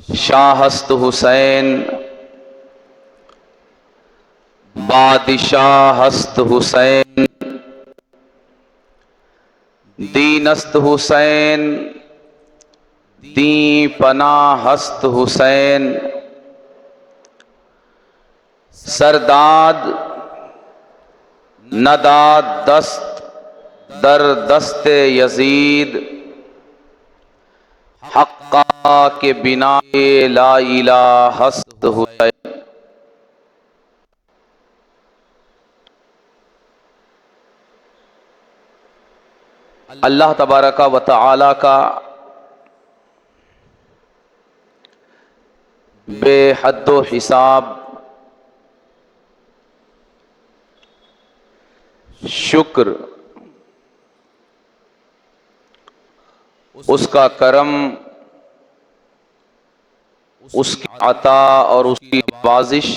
شاہست حسین بادشاہ ہست حسین دینست حسین دین پناہ ہست حسین سرداد نداد دست در دست یزید حقا کے بنا لا الہ ہست حسین۔ اللہ تبارک و تعالی کا بے حد و حساب شکر، اس کا کرم، اس کی عطا اور اس کی نوازش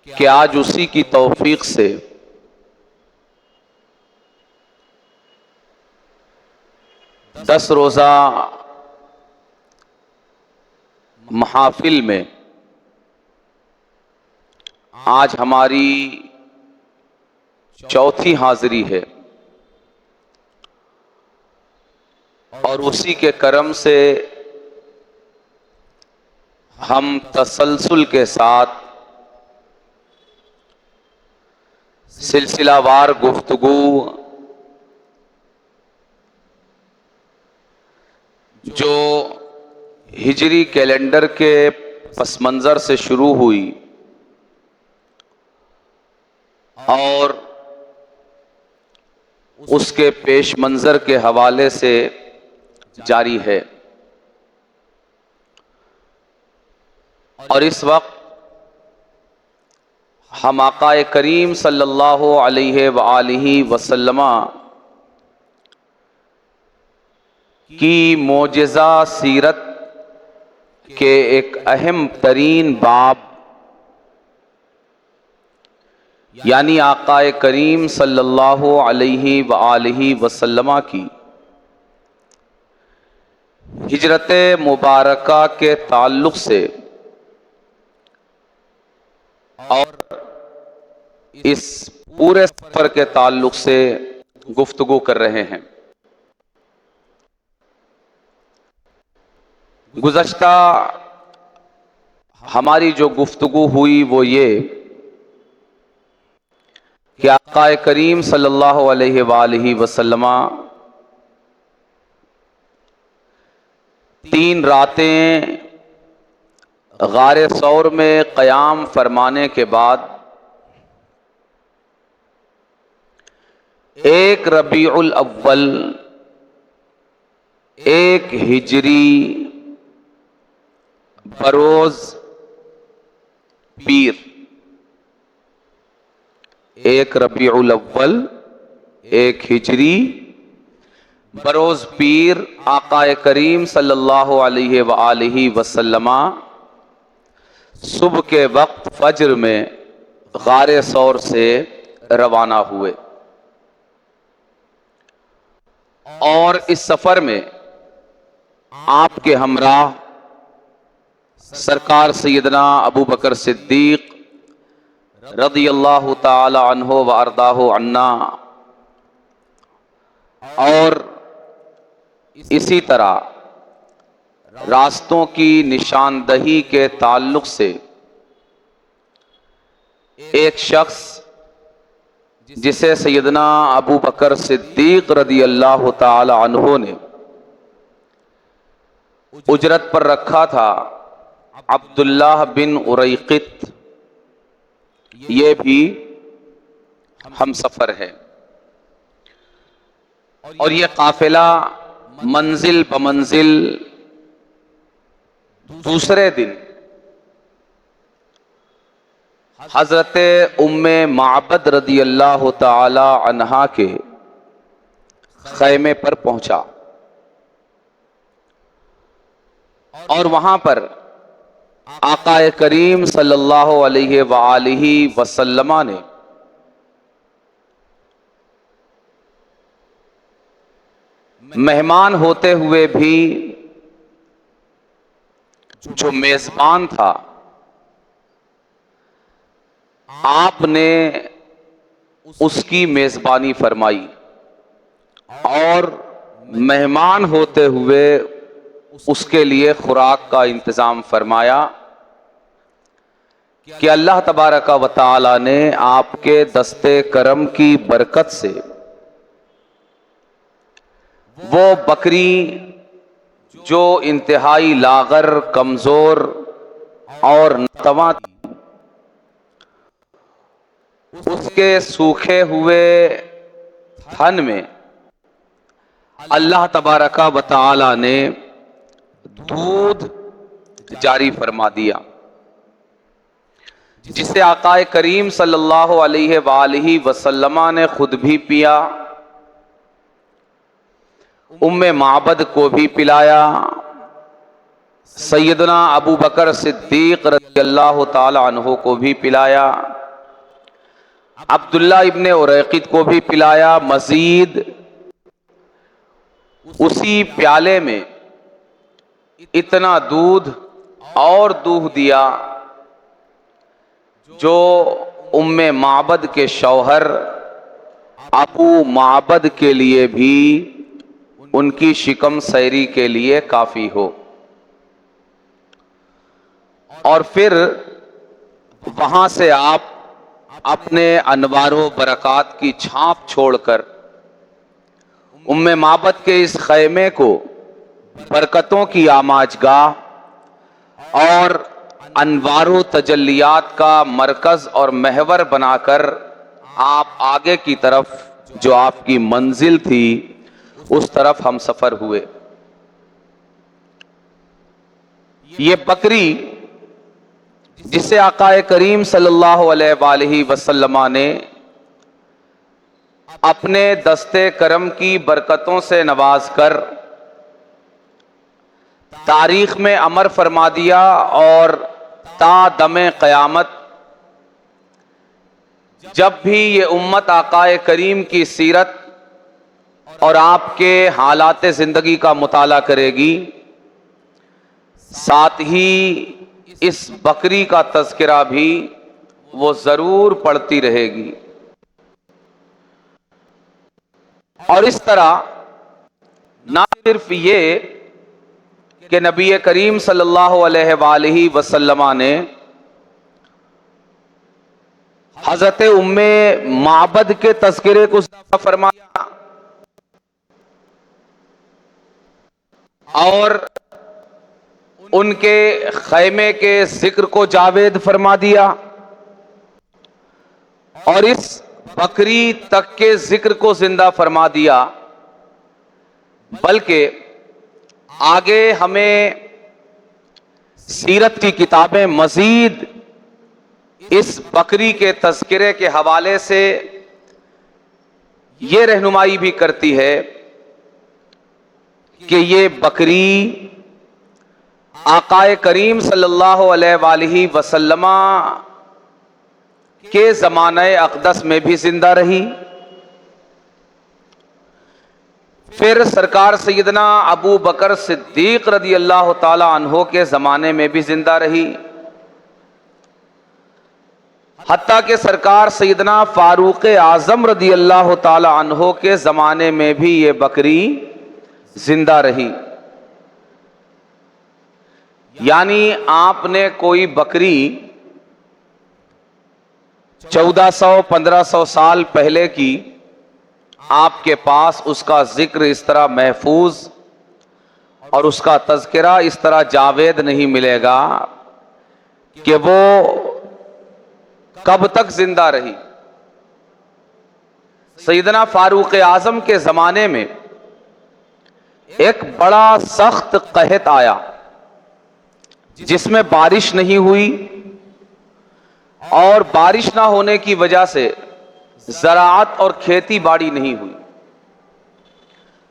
کہ آج اسی کی توفیق سے دس روزہ محافل میں آج ہماری چوتھی حاضری ہے، اور اسی کے کرم سے ہم تسلسل کے ساتھ سلسلہ وار گفتگو جو ہجری کیلنڈر کے پس منظر سے شروع ہوئی اور اس کے پیش منظر کے حوالے سے جاری ہے، اور اس وقت ہم آقا کریم صلی اللہ علیہ وآلہ وسلم کی معجزہ سیرت کے ایک اہم ترین باب یعنی آقا کریم صلی اللہ علیہ وآلہ وسلم کی ہجرت مبارکہ کے تعلق سے اور اس پورے سفر کے تعلق سے گفتگو کر رہے ہیں۔ گزشتہ ہماری جو گفتگو ہوئی وہ یہ کہ آقا کریم صلی اللہ علیہ وآلہ وسلم 3 راتیں غار ثور میں قیام فرمانے کے بعد 1 ربیع الاول 1 ہجری بروز پیر، 1 ربیع الاول 1 ہجری بروز پیر آقا کریم صلی اللہ علیہ وآلہ وسلم صبح کے وقت فجر میں غار ثور سے روانہ ہوئے، اور اس سفر میں آپ کے ہمراہ سرکار سیدنا ابو بکر صدیق رضی اللہ تعالی عنہ وارضاہ عنا، اور اسی طرح راستوں کی نشاندہی کے تعلق سے ایک شخص جسے سیدنا ابو بکر صدیق رضی اللہ تعالی عنہ نے اجرت پر رکھا تھا، عبداللہ بن اریقط، یہ بھی ہم سفر ہے، اور یہ قافلہ منزل بمنزل دوسرے دن حضرت ام معبد رضی اللہ تعالی عنہا کے خیمے پر پہنچا، اور وہاں پر آقا کریم صلی اللہ علیہ وآلہ وسلم نے مہمان ہوتے ہوئے بھی جو میزبان تھا آپ نے اس کی میزبانی فرمائی اور مہمان ہوتے ہوئے اس کے لیے خوراک کا انتظام فرمایا کہ اللہ تبارک و تعالی نے آپ کے دستے کرم کی برکت سے وہ بکری جو انتہائی لاغر، کمزور اور ناتواں تھی، اس کے سوکھے ہوئے تھن میں اللہ تبارک و تعالی نے دودھ جاری فرما دیا، جسے آقا کریم صلی اللہ علیہ وآلہ وسلم نے خود بھی پیا، ام معبد کو بھی پلایا، سیدنا ابو بکر صدیق رضی اللہ تعالی عنہ کو بھی پلایا، عبداللہ ابن اریقط کو بھی پلایا، مزید اسی پیالے میں اتنا دودھ اور دودھ دیا جو ام معبد کے شوہر ابو معبد کے لیے بھی ان کی شکم سیری کے لیے کافی ہو۔ اور پھر وہاں سے آپ اپنے انوار و برکات کی چھاپ چھوڑ کر ام معبد کے اس خیمے کو برکتوں کی آماجگاہ اور انوار و تجلیات کا مرکز اور محور بنا کر آپ آگے کی طرف جو آپ کی منزل تھی اس طرف ہم سفر ہوئے۔ یہ بکری جسے آقا کریم صلی اللہ علیہ وآلہ وسلم نے اپنے دستے کرم کی برکتوں سے نواز کر تاریخ میں امر فرما دیا، اور تا دم قیامت جب بھی یہ امت آقا کریم کی سیرت اور آپ کے حالات زندگی کا مطالعہ کرے گی، ساتھ ہی اس بکری کا تذکرہ بھی وہ ضرور پڑھتی رہے گی۔ اور اس طرح نہ صرف یہ کہ نبی کریم صلی اللہ علیہ وآلہ وسلم نے حضرت ام معبد کے تذکرے کو فرمایا اور ان کے خیمے کے ذکر کو جاوید فرما دیا، اور اس بکری تک کے ذکر کو زندہ فرما دیا، بلکہ آگے ہمیں سیرت کی کتابیں مزید اس بکری کے تذکرے کے حوالے سے یہ رہنمائی بھی کرتی ہے کہ یہ بکری آقا کریم صلی اللہ علیہ وآلہ وسلم کے زمانہ اقدس میں بھی زندہ رہی، پھر سرکار سیدنا ابو بکر صدیق رضی اللہ تعالی عنہ کے زمانے میں بھی زندہ رہی، حتیٰ کہ سرکار سیدنا فاروق اعظم رضی اللہ تعالی عنہ کے زمانے میں بھی یہ بکری زندہ رہی۔ یعنی آپ نے کوئی بکری 1400-1500 سال پہلے کی آپ کے پاس اس کا ذکر اس طرح محفوظ اور اس کا تذکرہ اس طرح جاوید نہیں ملے گا کہ وہ کب تک زندہ رہی۔ سیدنا فاروق اعظم کے زمانے میں ایک بڑا سخت قحط آیا جس میں بارش نہیں ہوئی، اور بارش نہ ہونے کی وجہ سے زراعت اور کھیتی باڑی نہیں ہوئی،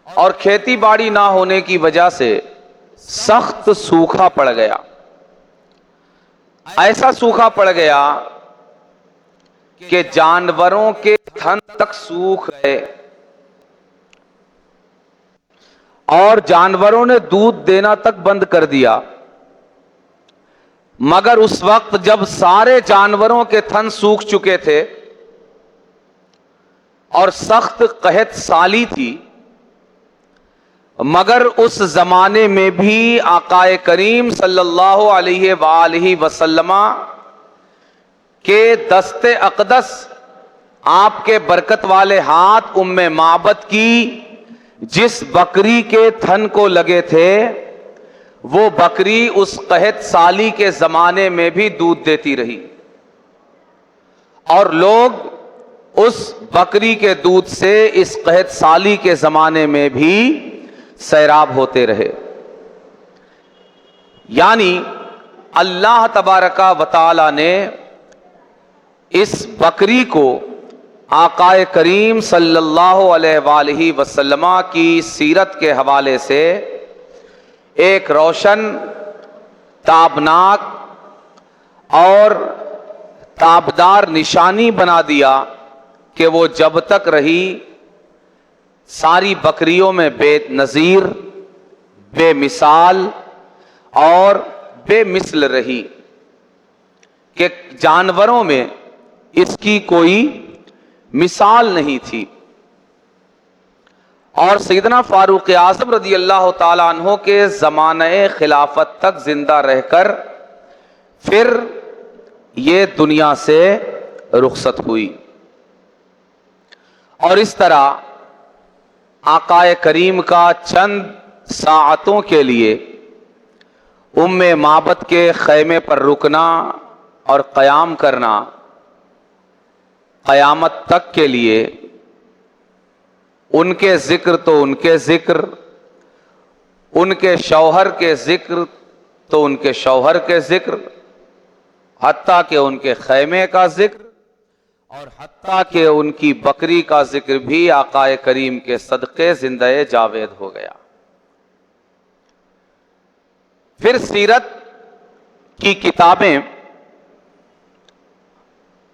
اور کھیتی باڑی نہ ہونے کی وجہ سے سخت سوکھا پڑ گیا، ایسا سوکھا پڑ گیا کہ جانوروں کے تھن تک سوکھ گئے، اور جانوروں نے دودھ دینا تک بند کر دیا، مگر اس وقت جب سارے جانوروں کے تھن سوکھ چکے تھے اور سخت قحط سالی تھی، مگر اس زمانے میں بھی آقا کریم صلی اللہ علیہ وآلہ وسلم کے دست اقدس، آپ کے برکت والے ہاتھ ام معبد کی جس بکری کے تھن کو لگے تھے، وہ بکری اس قحط سالی کے زمانے میں بھی دودھ دیتی رہی، اور لوگ اس بکری کے دودھ سے اس قحط سالی کے زمانے میں بھی سیراب ہوتے رہے۔ یعنی اللہ تبارک و تعالی نے اس بکری کو آقا کریم صلی اللہ علیہ وآلہ وسلم کی سیرت کے حوالے سے ایک روشن، تابناک اور تابدار نشانی بنا دیا کہ وہ جب تک رہی ساری بکریوں میں بے نظیر، بے مثال اور بے مثل رہی، کہ جانوروں میں اس کی کوئی مثال نہیں تھی۔ اور سیدنا فاروق اعظم رضی اللہ تعالی عنہ کے زمانہ خلافت تک زندہ رہ کر پھر یہ دنیا سے رخصت ہوئی، اور اس طرح آقا کریم کا چند ساعتوں کے لیے ام معبد کے خیمے پر رکنا اور قیام کرنا قیامت تک کے لیے ان کے ذکر تو ان کے ذکر، ان کے شوہر کے ذکر تو ان کے شوہر کے ذکر، حتیٰ کہ ان کے خیمے کا ذکر اور حتیٰ کہ ان کی بکری کا ذکر بھی آقا کریم کے صدقے زندہ جاوید ہو گیا۔ پھر سیرت کی کتابیں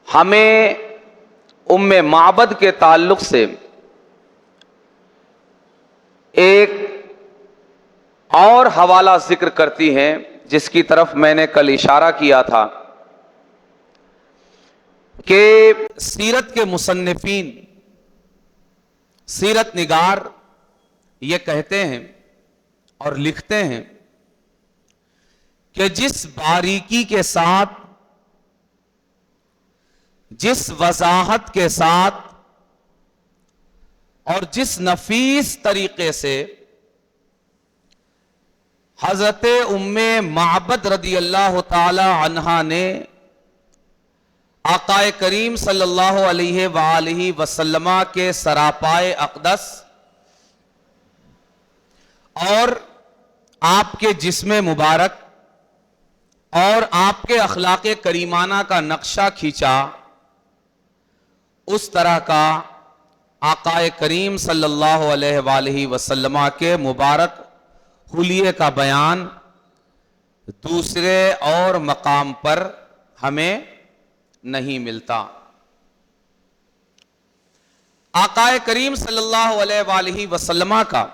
ہمیں ام معبد کے تعلق سے ایک اور حوالہ ذکر کرتی ہیں، جس کی طرف میں نے کل اشارہ کیا تھا کہ سیرت کے مصنفین، سیرت نگار یہ کہتے ہیں اور لکھتے ہیں کہ جس باریکی کے ساتھ، جس وضاحت کے ساتھ اور جس نفیس طریقے سے حضرت ام معبد رضی اللہ تعالی عنہا نے آقا کریم صلی اللہ علیہ وآلہ وسلم کے سراپائے اقدس اور آپ کے جسم مبارک اور آپ کے اخلاق کریمانہ کا نقشہ کھینچا، اس طرح کا آقا کریم صلی اللہ علیہ وآلہ وسلم کے مبارک حلیے کا بیان دوسرے اور مقام پر ہمیں نہیں ملتا۔ آقا کریم صلی اللہ علیہ وآلہ وسلم کا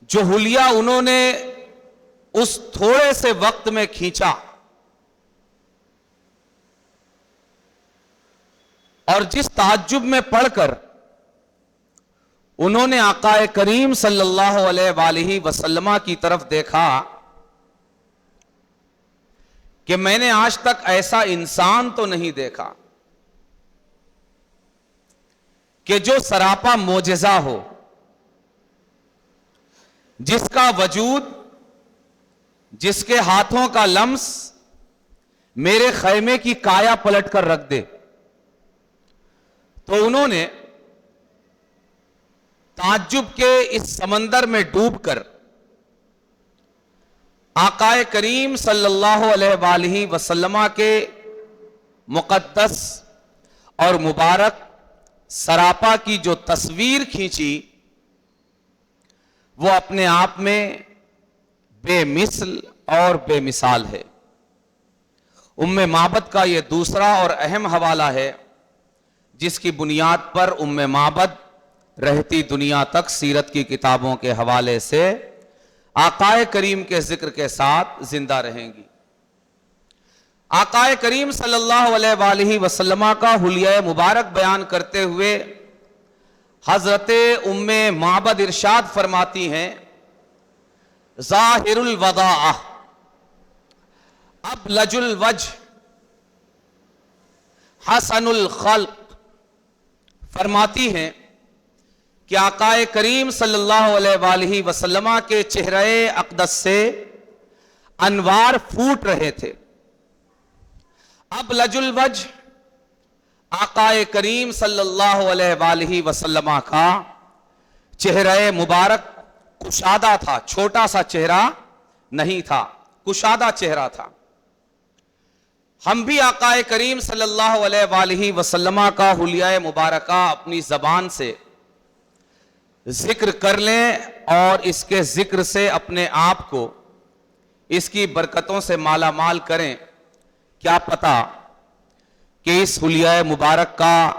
جو حلیہ انہوں نے اس تھوڑے سے وقت میں کھینچا، اور جس تعجب میں پڑھ کر انہوں نے آقا کریم صلی اللہ علیہ وآلہ وسلم کی طرف دیکھا کہ میں نے آج تک ایسا انسان تو نہیں دیکھا کہ جو سراپا معجزہ ہو، جس کا وجود، جس کے ہاتھوں کا لمس میرے خیمے کی کایا پلٹ کر رکھ دے۔ تو انہوں نے تعجب کے اس سمندر میں ڈوب کر آقا کریم صلی اللہ علیہ وآلہ وسلم کے مقدس اور مبارک سراپا کی جو تصویر کھینچی، وہ اپنے آپ میں بے مثل اور بے مثال ہے۔ ام معبد کا یہ دوسرا اور اہم حوالہ ہے، جس کی بنیاد پر ام معبد رہتی دنیا تک سیرت کی کتابوں کے حوالے سے آقائے کریم کے ذکر کے ساتھ زندہ رہیں گی۔ آقائے کریم صلی اللہ علیہ وآلہ وسلم کا حلیہ مبارک بیان کرتے ہوئے حضرت ام معبد ارشاد فرماتی ہیں، ظاہر الوداع ابلج الوجہ حسن الخلق، فرماتی ہیں کہ آقائے کریم صلی اللہ علیہ وآلہ وسلم کے چہرہ اقدس سے انوار پھوٹ رہے تھے۔ ابلج الوجہ، آقائے کریم صلی اللہ علیہ وآلہ وسلم کا چہرہ مبارک کشادہ تھا، چھوٹا سا چہرہ نہیں تھا، کشادہ چہرہ تھا۔ ہم بھی آقائے کریم صلی اللہ علیہ وآلہ وسلم کا حلیہ مبارکہ اپنی زبان سے ذکر کر لیں اور اس کے ذکر سے اپنے آپ کو اس کی برکتوں سے مالا مال کریں، کیا پتا کہ اس حلیہ مبارک کا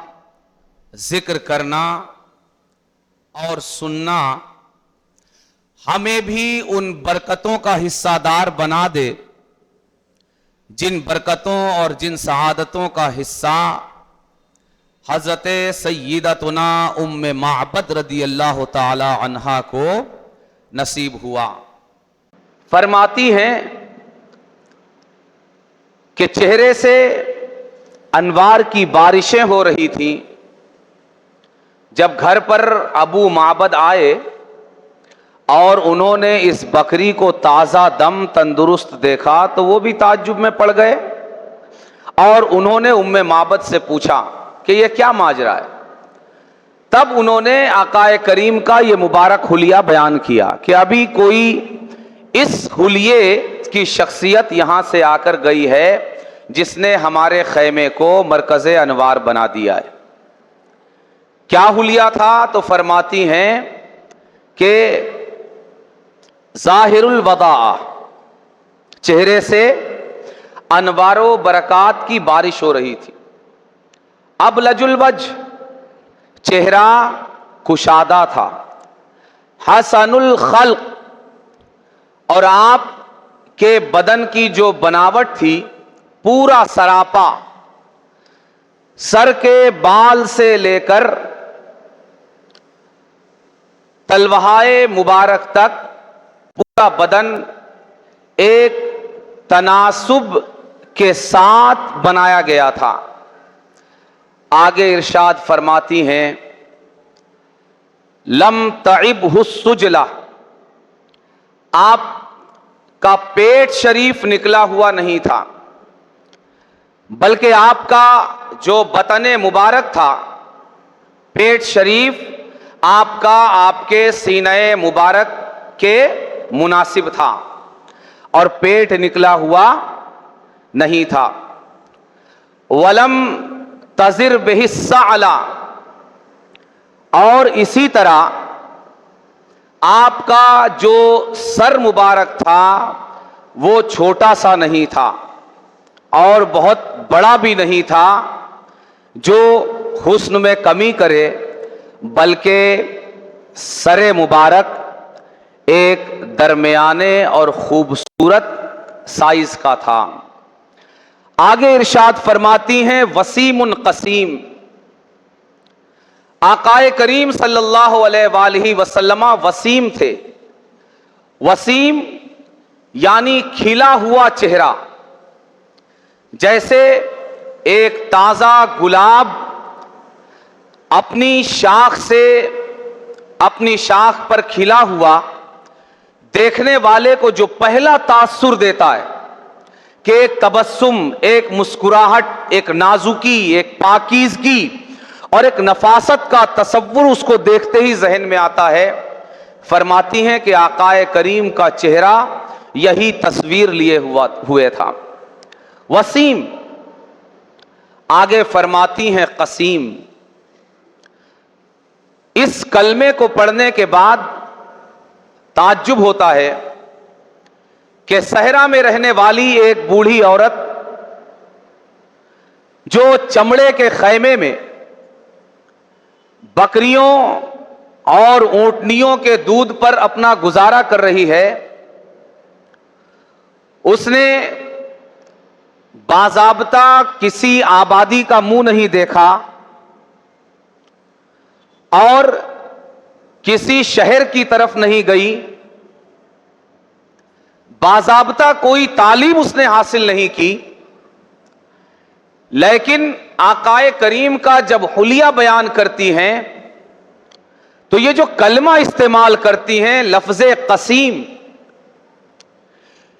ذکر کرنا اور سننا ہمیں بھی ان برکتوں کا حصہ دار بنا دے جن برکتوں اور جن سعادتوں کا حصہ حضرت سیدتنا ام معبد رضی اللہ تعالی عنہا کو نصیب ہوا۔ فرماتی ہیں کہ چہرے سے انوار کی بارشیں ہو رہی تھیں۔ جب گھر پر ابو معبد آئے اور انہوں نے اس بکری کو تازہ دم تندرست دیکھا تو وہ بھی تعجب میں پڑ گئے، اور انہوں نے ام معبد سے پوچھا کہ یہ کیا ماجرا ہے۔ تب انہوں نے آقائے کریم کا یہ مبارک حلیہ بیان کیا کہ ابھی کوئی اس حلیے کی شخصیت یہاں سے آ کر گئی ہے جس نے ہمارے خیمے کو مرکز انوار بنا دیا ہے۔ کیا حلیہ تھا؟ تو فرماتی ہیں کہ ظاہر الوداع، چہرے سے انوار و برکات کی بارش ہو رہی تھی۔ ابلج الوجہ، چہرہ کشادہ تھا۔ حسن الخلق، اور آپ کے بدن کی جو بناوٹ تھی پورا سراپا، سر کے بال سے لے کر تلوہائے مبارک تک پورا بدن ایک تناسب کے ساتھ بنایا گیا تھا۔ آگے ارشاد فرماتی ہیں، لم تعبہ السجلہ، آپ کا پیٹ شریف نکلا ہوا نہیں تھا، بلکہ آپ کا جو بطن مبارک تھا، پیٹ شریف آپ کا آپ کے سینہ مبارک کے مناسب تھا اور پیٹ نکلا ہوا نہیں تھا۔ ولم تزر بہ السعلہ، اور اسی طرح آپ کا جو سر مبارک تھا وہ چھوٹا سا نہیں تھا اور بہت بڑا بھی نہیں تھا جو حسن میں کمی کرے، بلکہ سر مبارک ایک درمیانے اور خوبصورت سائز کا تھا۔ آگے ارشاد فرماتی ہیں، وسیم قسیم، آقائے کریم صلی اللہ علیہ وآلہ وسلم وسیم تھے۔ وسیم یعنی کھلا ہوا چہرہ، جیسے ایک تازہ گلاب اپنی شاخ سے اپنی شاخ پر کھلا ہوا دیکھنے والے کو جو پہلا تاثر دیتا ہے کہ ایک تبسم، ایک مسکراہٹ، ایک نازکی، ایک پاکیزگی اور ایک نفاست کا تصور اس کو دیکھتے ہی ذہن میں آتا ہے، فرماتی ہیں کہ آقائے کریم کا چہرہ یہی تصویر لیے ہوئے تھا۔ وسیم، آگے فرماتی ہیں قسیم۔ اس کلمے کو پڑھنے کے بعد تعجب ہوتا ہے کہ صحرا میں رہنے والی ایک بوڑھی عورت جو چمڑے کے خیمے میں بکریوں اور اونٹنیوں کے دودھ پر اپنا گزارا کر رہی ہے، اس نے باضابطہ کسی آبادی کا منہ نہیں دیکھا اور کسی شہر کی طرف نہیں گئی، باضابطہ کوئی تعلیم اس نے حاصل نہیں کی، لیکن آقائے کریم کا جب حلیہ بیان کرتی ہیں تو یہ جو کلمہ استعمال کرتی ہیں لفظ قسیم،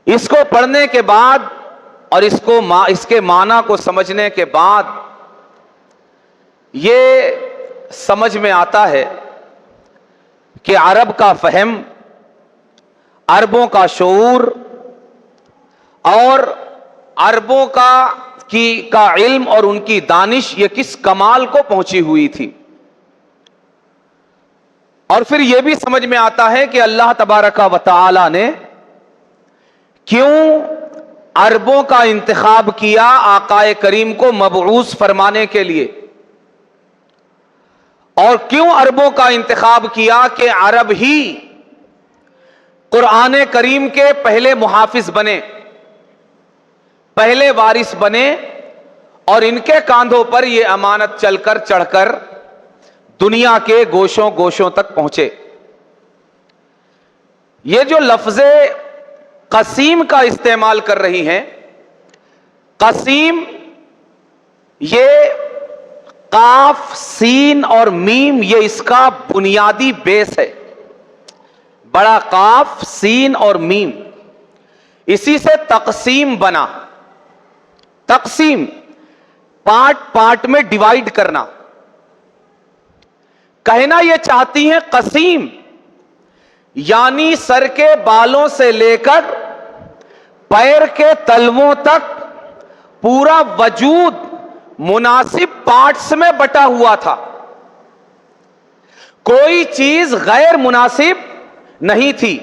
اس کو پڑھنے کے بعد اور اس کے معنی کو سمجھنے کے بعد یہ سمجھ میں آتا ہے کہ عرب کا فہم، عربوں کا شعور اور عربوں کا علم اور ان کی دانش یہ کس کمال کو پہنچی ہوئی تھی۔ اور پھر یہ بھی سمجھ میں آتا ہے کہ اللہ تبارک و تعالی نے کیوں عربوں کا انتخاب کیا آقائے کریم کو مبعوث فرمانے کے لیے، اور کیوں عربوں کا انتخاب کیا کہ عرب ہی قرآن کریم کے پہلے محافظ بنے، پہلے وارث بنے، اور ان کے کاندھوں پر یہ امانت چل کر چڑھ کر دنیا کے گوشوں گوشوں تک پہنچے۔ یہ جو لفظ قسیم کا استعمال کر رہی ہیں، قسیم یہ قاف، سین اور میم، یہ اس کا بنیادی بیس ہے، بڑا قاف، سین اور میم، اسی سے تقسیم بنا۔ تقسیم پارٹ میں ڈیوائیڈ کرنا، کہنا یہ چاہتی ہیں قسیم یعنی سر کے بالوں سے لے کر پیر کے تلووں تک پورا وجود مناسب پارٹس میں بٹا ہوا تھا، کوئی چیز غیر مناسب نہیں تھی۔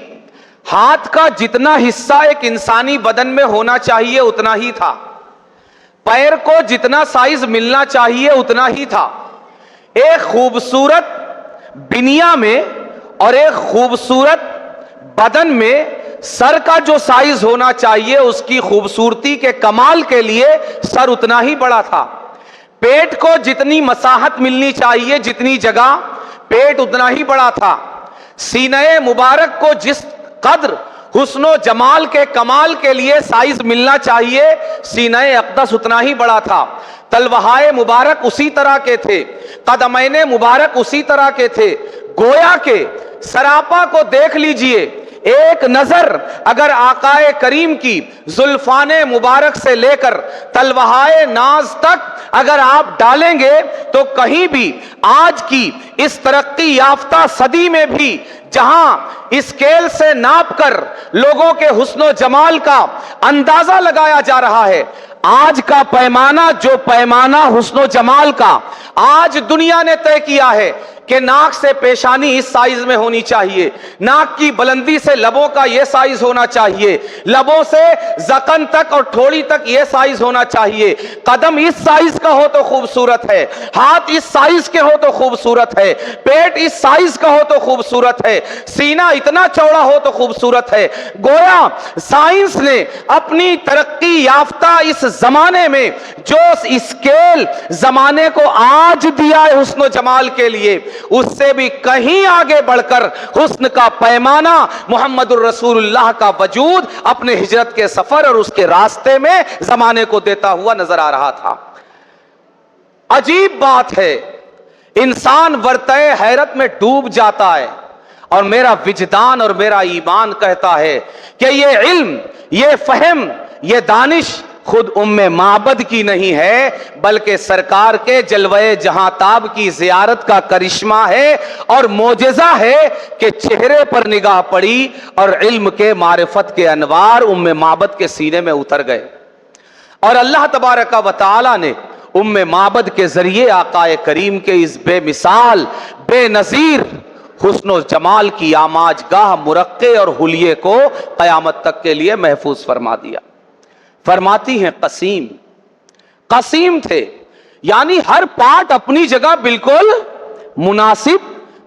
ہاتھ کا جتنا حصہ ایک انسانی بدن میں ہونا چاہیے اتنا ہی تھا، پیر کو جتنا سائز ملنا چاہیے اتنا ہی تھا۔ ایک خوبصورت بنیا میں اور ایک خوبصورت بدن میں سر کا جو سائز ہونا چاہیے اس کی خوبصورتی کے کمال کے لیے سر اتنا ہی بڑا تھا، پیٹ کو جتنی مساحت ملنی چاہیے جتنی جگہ پیٹ اتنا ہی بڑا تھا، سینہ مبارک کو جس قدر حسن و جمال کے کمال کے لیے سائز ملنا چاہیے سینہ اقدس اتنا ہی بڑا تھا، تلوہائے مبارک اسی طرح کے تھے، قدمین مبارک اسی طرح کے تھے۔ گویا کہ سراپا کو دیکھ لیجئے، ایک نظر اگر آقائے کریم کی زلفان مبارک سے لے کر تلوہائے ناز تک اگر آپ ڈالیں گے تو کہیں بھی آج کی اس ترقی یافتہ صدی میں بھی جہاں اسکیل سے ناپ کر لوگوں کے حسن و جمال کا اندازہ لگایا جا رہا ہے، آج کا پیمانہ جو پیمانہ حسن و جمال کا آج دنیا نے طے کیا ہے کہ ناک سے پیشانی اس سائز میں ہونی چاہیے، ناک کی بلندی سے لبوں کا یہ سائز ہونا چاہیے، لبوں سے ذقن تک اور ٹھوڑی تک یہ سائز ہونا چاہیے، قدم اس سائز کا ہو تو خوبصورت ہے، ہاتھ اس سائز کے ہو تو خوبصورت ہے، پیٹ اس سائز کا ہو تو خوبصورت ہے، سینہ اتنا چوڑا ہو تو خوبصورت ہے۔ گویا سائنس نے اپنی ترقی یافتہ اس زمانے میں جو اسکیل زمانے کو آج دیا ہے حسن و جمال کے لیے، اس سے بھی کہیں آگے بڑھ کر حسن کا پیمانہ محمد الرسول اللہ کا وجود اپنے ہجرت کے سفر اور اس کے راستے میں زمانے کو دیتا ہوا نظر آ رہا تھا۔ عجیب بات ہے، انسان ورطۂ حیرت میں ڈوب جاتا ہے، اور میرا وجدان اور میرا ایمان کہتا ہے کہ یہ علم، یہ فہم، یہ دانش خود معبد کی نہیں ہے بلکہ سرکار کے جلوہ جہاں تاب کی زیارت کا کرشمہ ہے اور معجزہ ہے کہ چہرے پر نگاہ پڑی اور علم کے معرفت کے انوار معبد کے سینے میں اتر گئے، اور اللہ تبارک و تعالی نے معبد کے ذریعے آقائے کریم کے اس بے مثال بے نظیر حسن و جمال کی آماج گاہ مرقع اور حلیے کو قیامت تک کے لیے محفوظ فرما دیا۔ فرماتی ہیں قسیم، قسیم تھے یعنی ہر پارٹ اپنی جگہ بالکل مناسب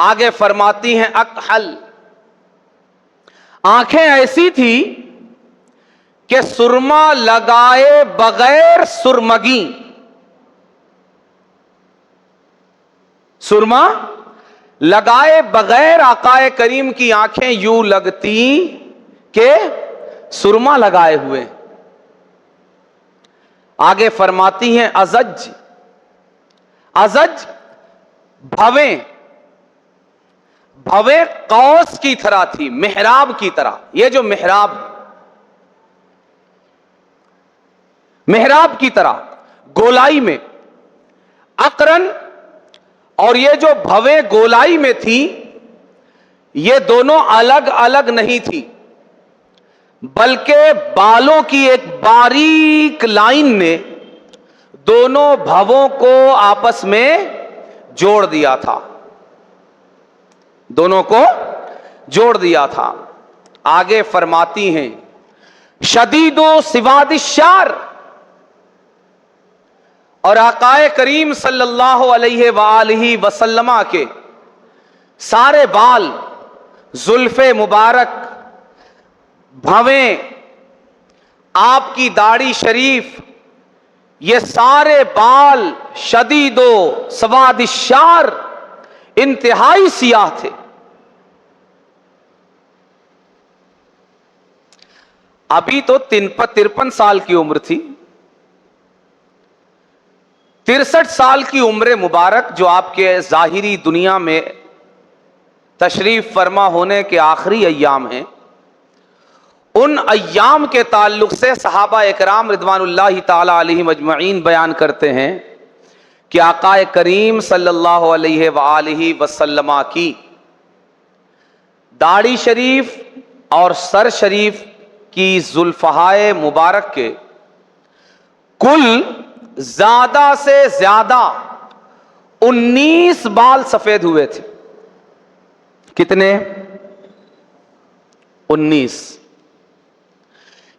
آگے فرماتی ہیں اکحل، آنکھیں ایسی تھی کہ سرما لگائے بغیر سرمگی، سرما لگائے بغیر آقا کریم کی آنکھیں یوں لگتی کہ سرما لگائے ہوئے۔ آگے فرماتی ہیں ازج، ازج بھویں، بھویں قوس کی طرح تھی، محراب کی طرح۔ یہ جو محراب، محراب کی طرح گولائی میں، اقرن اور یہ جو بھویں گولائی میں تھی، یہ دونوں الگ الگ نہیں تھی، بلکہ بالوں کی ایک باریک لائن نے دونوں بھووں کو آپس میں جوڑ دیا تھا، دونوں کو جوڑ دیا تھا۔ آگے فرماتی ہیں شدید و سواد الشعر، اور آقا کریم صلی اللہ علیہ وآلہ وسلم کے سارے بال، زلف مبارک، بھویں، آپ کی داڑھی شریف، یہ سارے بال شدید و سواد الشعر، انتہائی سیاہ تھے۔ ابھی تو 53 سال کی عمر تھی، 63 سال کی عمر مبارک جو آپ کے ظاہری دنیا میں تشریف فرما ہونے کے آخری ایام ہیں، ان ایام کے تعلق سے صحابہ اکرام رضوان اللہ تعالی علیہم اجمعین بیان کرتے ہیں کہ آقا کریم صلی اللہ علیہ وآلہ وسلم کی داڑھی شریف اور سر شریف کی زلفہائے مبارک کے کل زیادہ سے زیادہ 19 بال سفید ہوئے تھے۔ کتنے؟ 19۔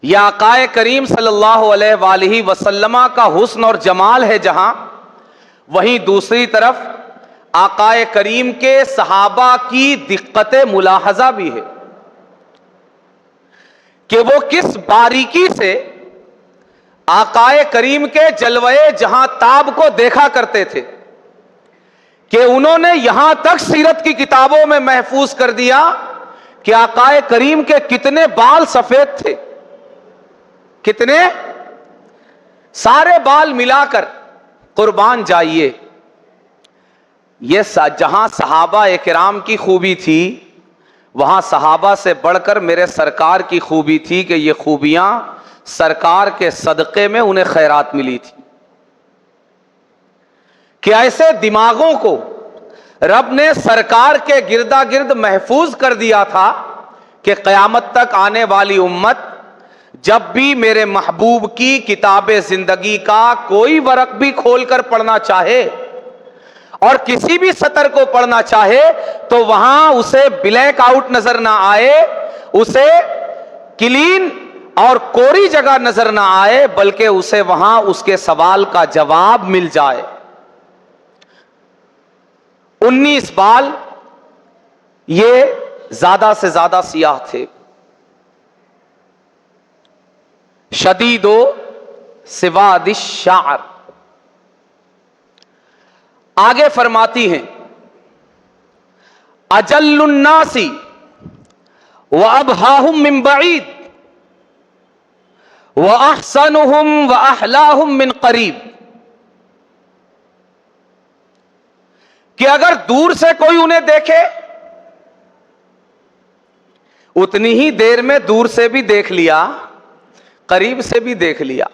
یہ آقا کریم صلی اللہ علیہ وآلہ وسلم کا حسن اور جمال ہے جہاں، وہیں دوسری طرف آقا کریم کے صحابہ کی دقت ملاحظہ بھی ہے کہ وہ کس باریکی سے آقا کریم کے جلوے جہاں تاب کو دیکھا کرتے تھے، کہ انہوں نے یہاں تک سیرت کی کتابوں میں محفوظ کر دیا کہ آقا کریم کے کتنے بال سفید تھے، کتنے، سارے بال ملا کر قربان جائیے۔ یہ جہاں صحابہ اکرام کی خوبی تھی، وہاں صحابہ سے بڑھ کر میرے سرکار کی خوبی تھی کہ یہ خوبیاں سرکار کے صدقے میں انہیں خیرات ملی تھی، کہ ایسے دماغوں کو رب نے سرکار کے گردا گرد محفوظ کر دیا تھا کہ قیامت تک آنے والی امت جب بھی میرے محبوب کی کتاب زندگی کا کوئی ورق بھی کھول کر پڑھنا چاہے اور کسی بھی سطر کو پڑھنا چاہے تو وہاں اسے بلیک آؤٹ نظر نہ آئے، اسے کلین اور کوری جگہ نظر نہ آئے، بلکہ اسے وہاں اس کے سوال کا جواب مل جائے۔ 19 بال یہ زیادہ سے زیادہ سیاہ تھے، شدید و سواد الشعر۔ آگے فرماتی ہیں اجل الناس وابہاہم من بعید واحسنہم واحلاہم من قریب، کہ اگر دور سے کوئی انہیں دیکھے اتنی ہی دیر میں دور سے بھی دیکھ لیا، قریب سے بھی دیکھ لیا۔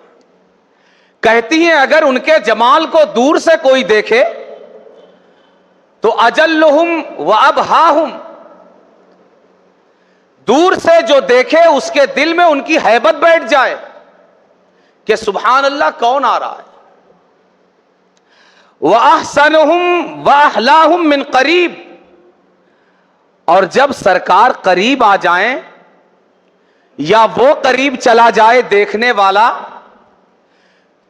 کہتی ہیں اگر ان کے جمال کو دور سے کوئی دیکھے تو اجلہم وابہاہم، دور سے جو دیکھے اس کے دل میں ان کی ہیبت بیٹھ جائے کہ سبحان اللہ کون آ رہا ہے۔ وَأَحْسَنُهُمْ وَأَحْلَاهُمْ مِنْ قریب، اور جب سرکار قریب آ جائیں یا وہ قریب چلا جائے دیکھنے والا،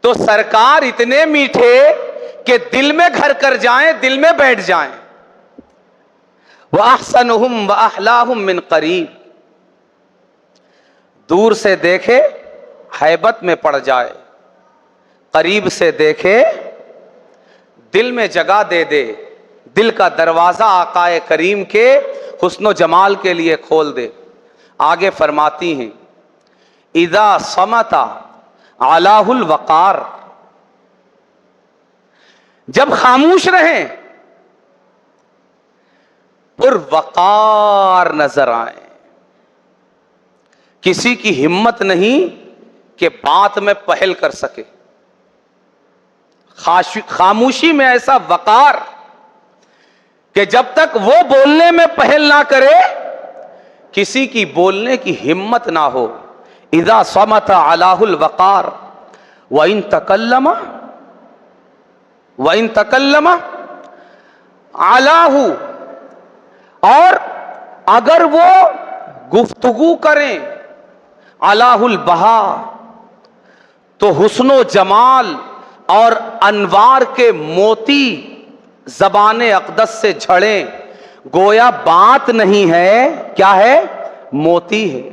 تو سرکار اتنے میٹھے کہ دل میں گھر کر جائیں، دل میں بیٹھ جائیں۔ وَأَحْسَنُهُمْ وَأَحْلَاهُمْ مِنْ قَرِيب. دور سے دیکھے ہیبت میں پڑ جائے، قریب سے دیکھے دل میں جگہ دے دے، دل کا دروازہ آقا کریم کے حسن و جمال کے لیے کھول دے. آگے فرماتی ہیں اذا صمت علاہ الوقار، جب خاموش رہیں پروقار نظر آئیں. کسی کی ہمت نہیں کہ بات میں پہل کر سکے. خاموشی میں ایسا وقار کہ جب تک وہ بولنے میں پہل نہ کرے کسی کی بولنے کی ہمت نہ ہو. اذا صمت علاہ الوقار وَإِن تَكَلَّمَ عَلَاهُ، اور اگر وہ گفتگو کریں علاہ البہا، تو حسن و جمال اور انوار کے موتی زبان اقدس سے جھڑیں، گویا بات نہیں ہے، کیا ہے؟ موتی ہے.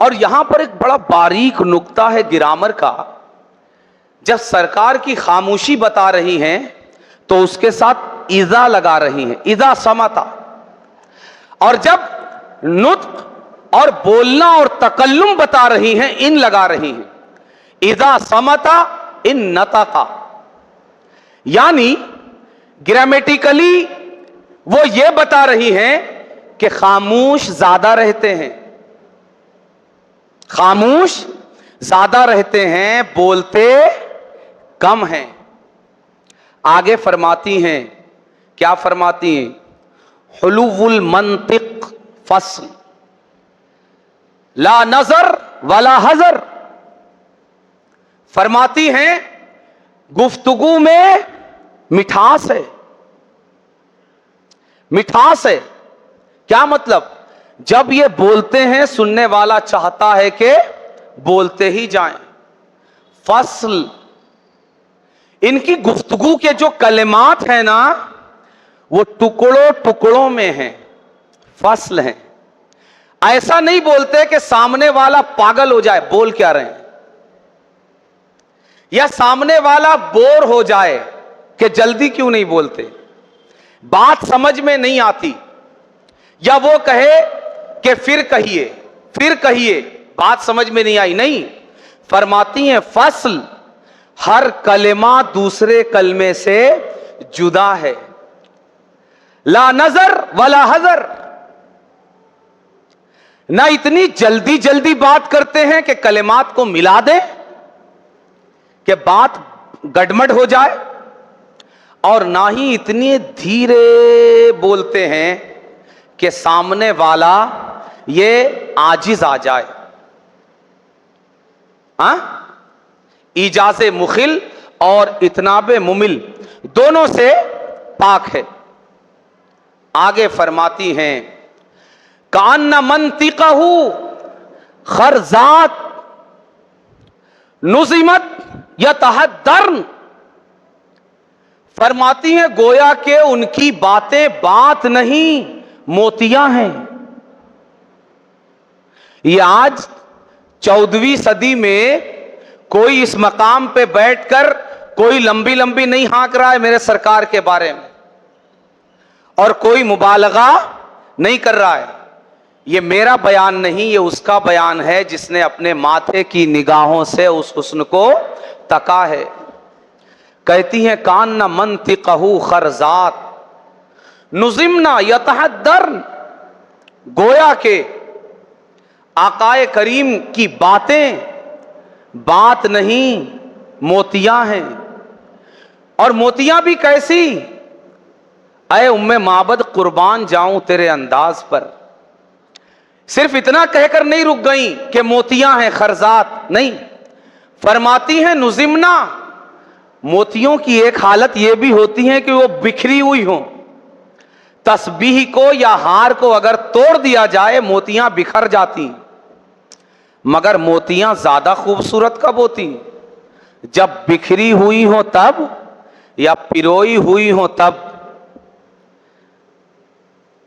اور یہاں پر ایک بڑا باریک نکتہ ہے گرامر کا. جب سرکار کی خاموشی بتا رہی ہیں تو اس کے ساتھ اذا لگا رہی ہیں، اذا سمتا. اور جب نطق اور بولنا اور تکلم بتا رہی ہیں ان لگا رہی ہیں. اذا سمتا ان نطقا، یعنی گرامیٹیکلی وہ یہ بتا رہی ہیں کہ خاموش زیادہ رہتے ہیں، خاموش زیادہ رہتے ہیں، بولتے کم ہیں. آگے فرماتی ہیں، کیا فرماتی ہیں؟ حلو المنطق فصل لا نظر ولا حذر. فرماتی ہیں گفتگو میں مٹھاس ہے. مٹھاس ہے کیا مطلب؟ جب یہ بولتے ہیں سننے والا چاہتا ہے کہ بولتے ہی جائیں. فصل، ان کی گفتگو کے جو کلمات ہیں نا وہ ٹکڑوں ٹکڑوں میں ہیں، فصل ہیں. ایسا نہیں بولتے کہ سامنے والا پاگل ہو جائے بول کیا رہے ہیں، یا سامنے والا بور ہو جائے کہ جلدی کیوں نہیں بولتے، بات سمجھ میں نہیں آتی، یا وہ کہے کہ پھر کہیے بات سمجھ میں نہیں آئی. نہیں، فرماتی ہیں فصل، ہر کلمہ دوسرے کلمے سے جدا ہے. لا نظر ولا حذر، نہ اتنی جلدی جلدی بات کرتے ہیں کہ کلمات کو ملا دیں کہ بات گڑمڑ ہو جائے، اور نہ ہی اتنی دھیرے بولتے ہیں کہ سامنے والا یہ عاجز آ جائے. ایجاز مخل اور اتناب ممل دونوں سے پاک ہے. آگے فرماتی ہیں کان منطقہ خرزات نظمت یتحدرن. فرماتی ہیں گویا کہ ان کی باتیں بات نہیں موتیاں ہیں. یہ آج 14ویں صدی میں کوئی اس مقام پہ بیٹھ کر کوئی لمبی لمبی نہیں ہانک رہا ہے میرے سرکار کے بارے میں، اور کوئی مبالغہ نہیں کر رہا ہے. یہ میرا بیان نہیں، یہ اس کا بیان ہے جس نے اپنے ماتھے کی نگاہوں سے اس حسن کو تکا ہے. کہتی ہیں کان منطقہ خرزات نظمنا یتحدرن، گویا کہ آقا کریم کی باتیں بات نہیں موتیاں ہیں. اور موتیاں بھی کیسی؟ اے ام معبد قربان جاؤں تیرے انداز پر. صرف اتنا کہہ کر نہیں رک گئیں کہ موتیاں ہیں خرزات، نہیں، فرماتی ہیں نظمنا. موتیوں کی ایک حالت یہ بھی ہوتی ہے کہ وہ بکھری ہوئی ہوں. تسبیح کو یا ہار کو اگر توڑ دیا جائے موتیاں بکھر جاتی، مگر موتیاں زیادہ خوبصورت کب ہوتی؟ جب بکھری ہوئی ہوں تب، یا پروئی ہوئی ہوں تب.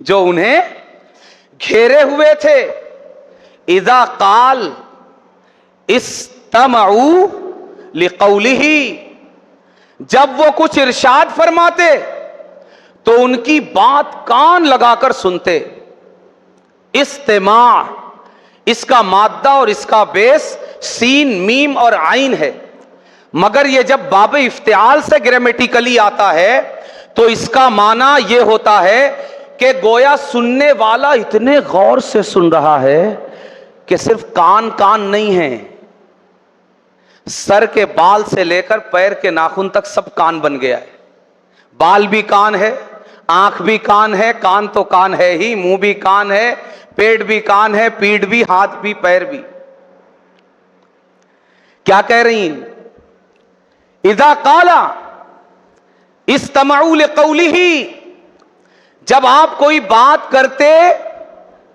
جو انہیں گھیرے ہوئے تھے. اذا قال استمعوا لقولہ، جب وہ کچھ ارشاد فرماتے تو ان کی بات کان لگا کر سنتے. استماع اس کا مادہ اور اس کا بیس سین میم اور عین ہے، مگر یہ جب باب افتعال سے گرامیٹیکلی آتا ہے تو اس کا معنی یہ ہوتا ہے کہ گویا سننے والا اتنے غور سے سن رہا ہے کہ صرف کان کان نہیں ہیں، سر کے بال سے لے کر پیر کے ناخن تک سب کان بن گیا ہے. بال بھی کان ہے، آنکھ بھی کان ہے، کان تو کان ہے ہی، منہ بھی کان ہے، پیٹ بھی کان ہے، پیٹھ بھی، ہاتھ بھی، پیر بھی. کیا کہہ رہی ہیں؟ اذا قال استمعوا لقولہ، جب آپ کوئی بات کرتے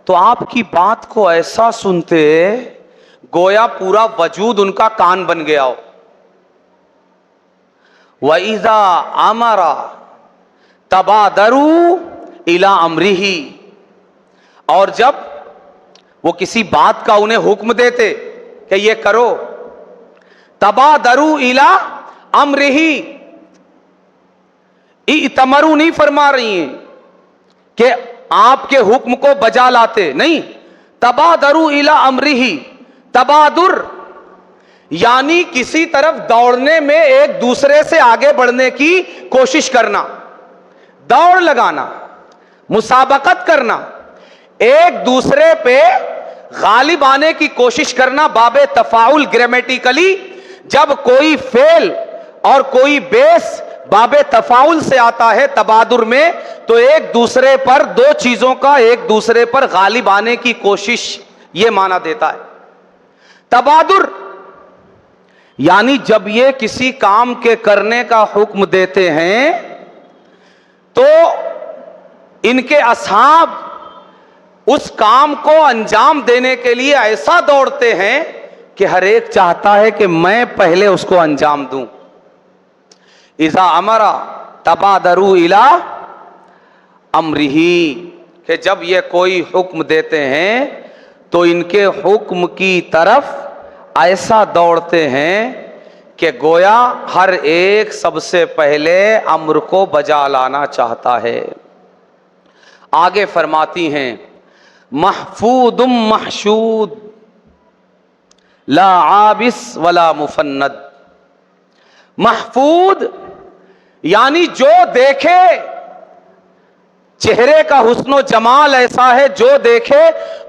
تو آپ کی بات کو ایسا سنتے گویا پورا وجود ان کا کان بن گیا ہو. وَإِذَا أَمَرَ تَبَادَرُوا إِلَىٰ أَمْرِهِ، اور جب وہ کسی بات کا انہیں حکم دیتے کہ یہ کرو، تَبَادَرُوا إِلَىٰ أَمْرِهِ، ائتمروا نہیں فرما رہی ہیں کہ آپ کے حکم کو بجا لاتے، نہیں، تَبَادَرُوا إِلَىٰ أَمْرِهِ. تبادر یعنی کسی طرف دوڑنے میں ایک دوسرے سے آگے بڑھنے کی کوشش کرنا، دوڑ لگانا، مسابقت کرنا، ایک دوسرے پہ غالب آنے کی کوشش کرنا. باب تفاعل گرامیٹیکلی جب کوئی فعل اور کوئی بیس باب تفاعل سے آتا ہے تبادر میں، تو ایک دوسرے پر، دو چیزوں کا ایک دوسرے پر غالب آنے کی کوشش، یہ معنی دیتا ہے تبادر. یعنی جب یہ کسی کام کے کرنے کا حکم دیتے ہیں تو ان کے اصحاب اس کام کو انجام دینے کے لیے ایسا دوڑتے ہیں کہ ہر ایک چاہتا ہے کہ میں پہلے اس کو انجام دوں. اذا امر تبادروا الی امرہ، کہ جب یہ کوئی حکم دیتے ہیں تو ان کے حکم کی طرف ایسا دوڑتے ہیں کہ گویا ہر ایک سب سے پہلے امر کو بجا لانا چاہتا ہے. آگے فرماتی ہیں محفوظ محشود لا عابس ولا مفند. محفوظ یعنی جو دیکھے، چہرے کا حسن و جمال ایسا ہے جو دیکھے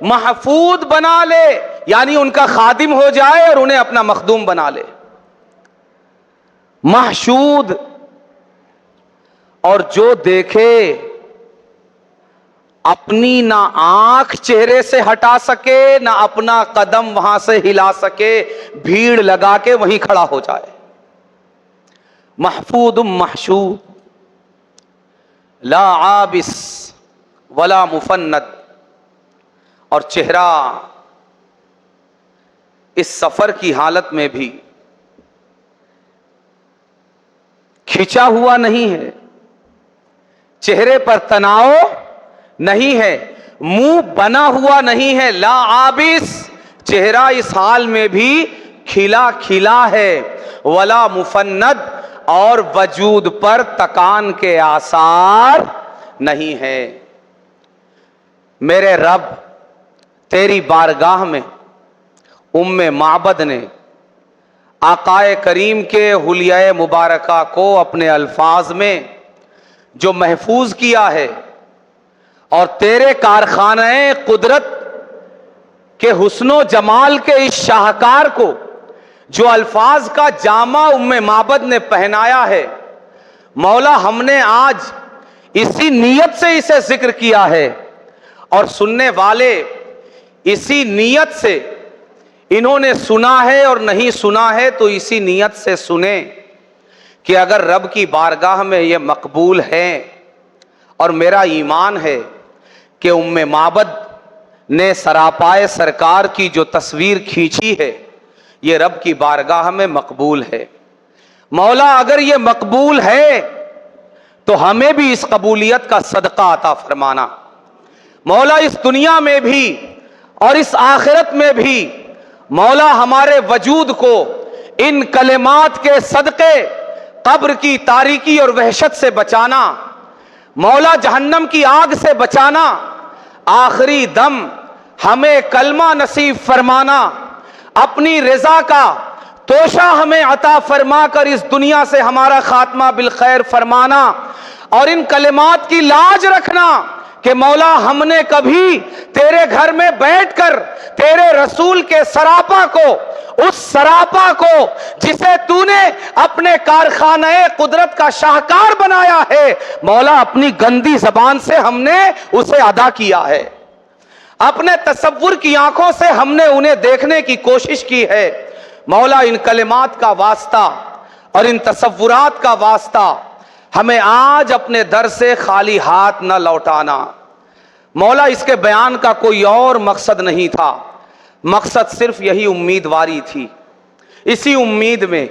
محفوظ بنا لے، یعنی ان کا خادم ہو جائے اور انہیں اپنا مخدوم بنا لے. محشود، اور جو دیکھے اپنی نہ آنکھ چہرے سے ہٹا سکے، نہ اپنا قدم وہاں سے ہلا سکے، بھیڑ لگا کے وہیں کھڑا ہو جائے. محفوظ محشود لا عابس ولا مفند. اور چہرہ اس سفر کی حالت میں بھی کھچا ہوا نہیں ہے، چہرے پر تناؤ نہیں ہے، منہ بنا ہوا نہیں ہے. لا عابس، چہرہ اس حال میں بھی کھلا کھلا ہے. ولا مفند، اور وجود پر تکان کے آثار نہیں ہے. میرے رب تیری بارگاہ میں معبد نے آقائے کریم کے حلیہ مبارکہ کو اپنے الفاظ میں جو محفوظ کیا ہے، اور تیرے کارخانہ قدرت کے حسن و جمال کے اس شاہکار کو جو الفاظ کا جامہ معبد نے پہنایا ہے، مولا ہم نے آج اسی نیت سے اسے ذکر کیا ہے، اور سننے والے اسی نیت سے انہوں نے سنا ہے، اور نہیں سنا ہے تو اسی نیت سے سنیں کہ اگر رب کی بارگاہ میں یہ مقبول ہے. اور میرا ایمان ہے کہ معبد نے سراپائے سرکار کی جو تصویر کھینچی ہے یہ رب کی بارگاہ میں مقبول ہے. مولا اگر یہ مقبول ہے تو ہمیں بھی اس قبولیت کا صدقہ عطا فرمانا. مولا اس دنیا میں بھی اور اس آخرت میں بھی مولا ہمارے وجود کو ان کلمات کے صدقے قبر کی تاریکی اور وحشت سے بچانا، مولا جہنم کی آگ سے بچانا، آخری دم ہمیں کلمہ نصیب فرمانا، اپنی رضا کا توشہ ہمیں عطا فرما کر اس دنیا سے ہمارا خاتمہ بالخیر فرمانا، اور ان کلمات کی لاج رکھنا کہ مولا ہم نے کبھی تیرے گھر میں بیٹھ کر تیرے رسول کے سراپا کو، اس سراپا کو جسے تو نے اپنے کارخانہ قدرت کا شاہکار بنایا ہے، مولا اپنی گندی زبان سے ہم نے اسے ادا کیا ہے، اپنے تصور کی آنکھوں سے ہم نے انہیں دیکھنے کی کوشش کی ہے۔ مولا ان کلمات کا واسطہ اور ان تصورات کا واسطہ ہمیں آج اپنے در سے خالی ہاتھ نہ لوٹانا۔ مولا اس کے بیان کا کوئی اور مقصد نہیں تھا، مقصد صرف یہی امیدواری تھی، اسی امید میں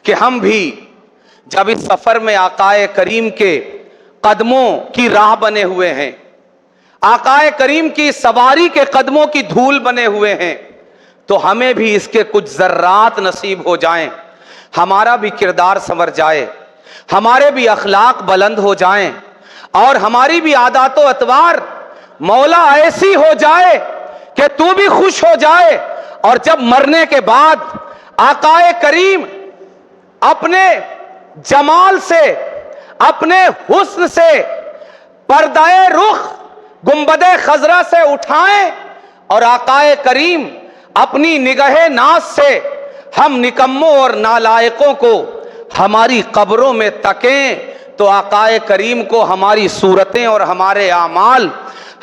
کہ ہم بھی جب اس سفر میں آقائے کریم کے قدموں کی راہ بنے ہوئے ہیں، آقائے کریم کی سواری کے قدموں کی دھول بنے ہوئے ہیں، تو ہمیں بھی اس کے کچھ ذرات نصیب ہو جائیں، ہمارا بھی کردار سنور جائے، ہمارے بھی اخلاق بلند ہو جائیں، اور ہماری بھی عادات و اطوار مولا ایسی ہو جائے کہ تو بھی خوش ہو جائے، اور جب مرنے کے بعد آقائے کریم اپنے جمال سے، اپنے حسن سے پردہ رخ گنبد خضرا سے اٹھائیں، اور آقائے کریم اپنی نگاہ ناز سے ہم نکموں اور نالائقوں کو ہماری قبروں میں تکیں، تو آقائے کریم کو ہماری صورتیں اور ہمارے اعمال،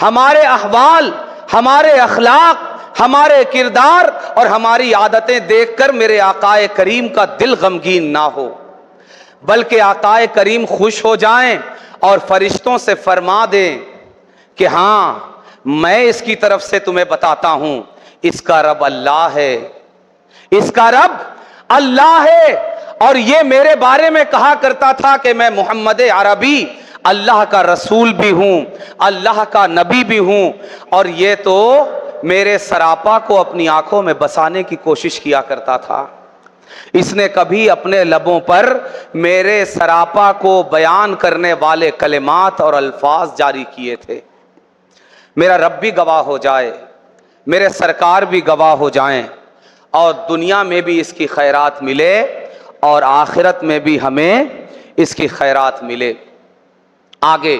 ہمارے احوال، ہمارے اخلاق، ہمارے کردار اور ہماری عادتیں دیکھ کر میرے آقائے کریم کا دل غمگین نہ ہو، بلکہ آقائے کریم خوش ہو جائیں اور فرشتوں سے فرما دیں کہ ہاں میں اس کی طرف سے تمہیں بتاتا ہوں، اس کا رب اللہ ہے، اس کا رب اللہ ہے، اور یہ میرے بارے میں کہا کرتا تھا کہ میں محمد عربی اللہ کا رسول بھی ہوں، اللہ کا نبی بھی ہوں، اور یہ تو میرے سراپا کو اپنی آنکھوں میں بسانے کی کوشش کیا کرتا تھا، اس نے کبھی اپنے لبوں پر میرے سراپا کو بیان کرنے والے کلمات اور الفاظ جاری کیے تھے۔ میرا رب بھی گواہ ہو جائے، میرے سرکار بھی گواہ ہو جائیں، اور دنیا میں بھی اس کی خیرات ملے اور آخرت میں بھی ہمیں اس کی خیرات ملے۔ آگے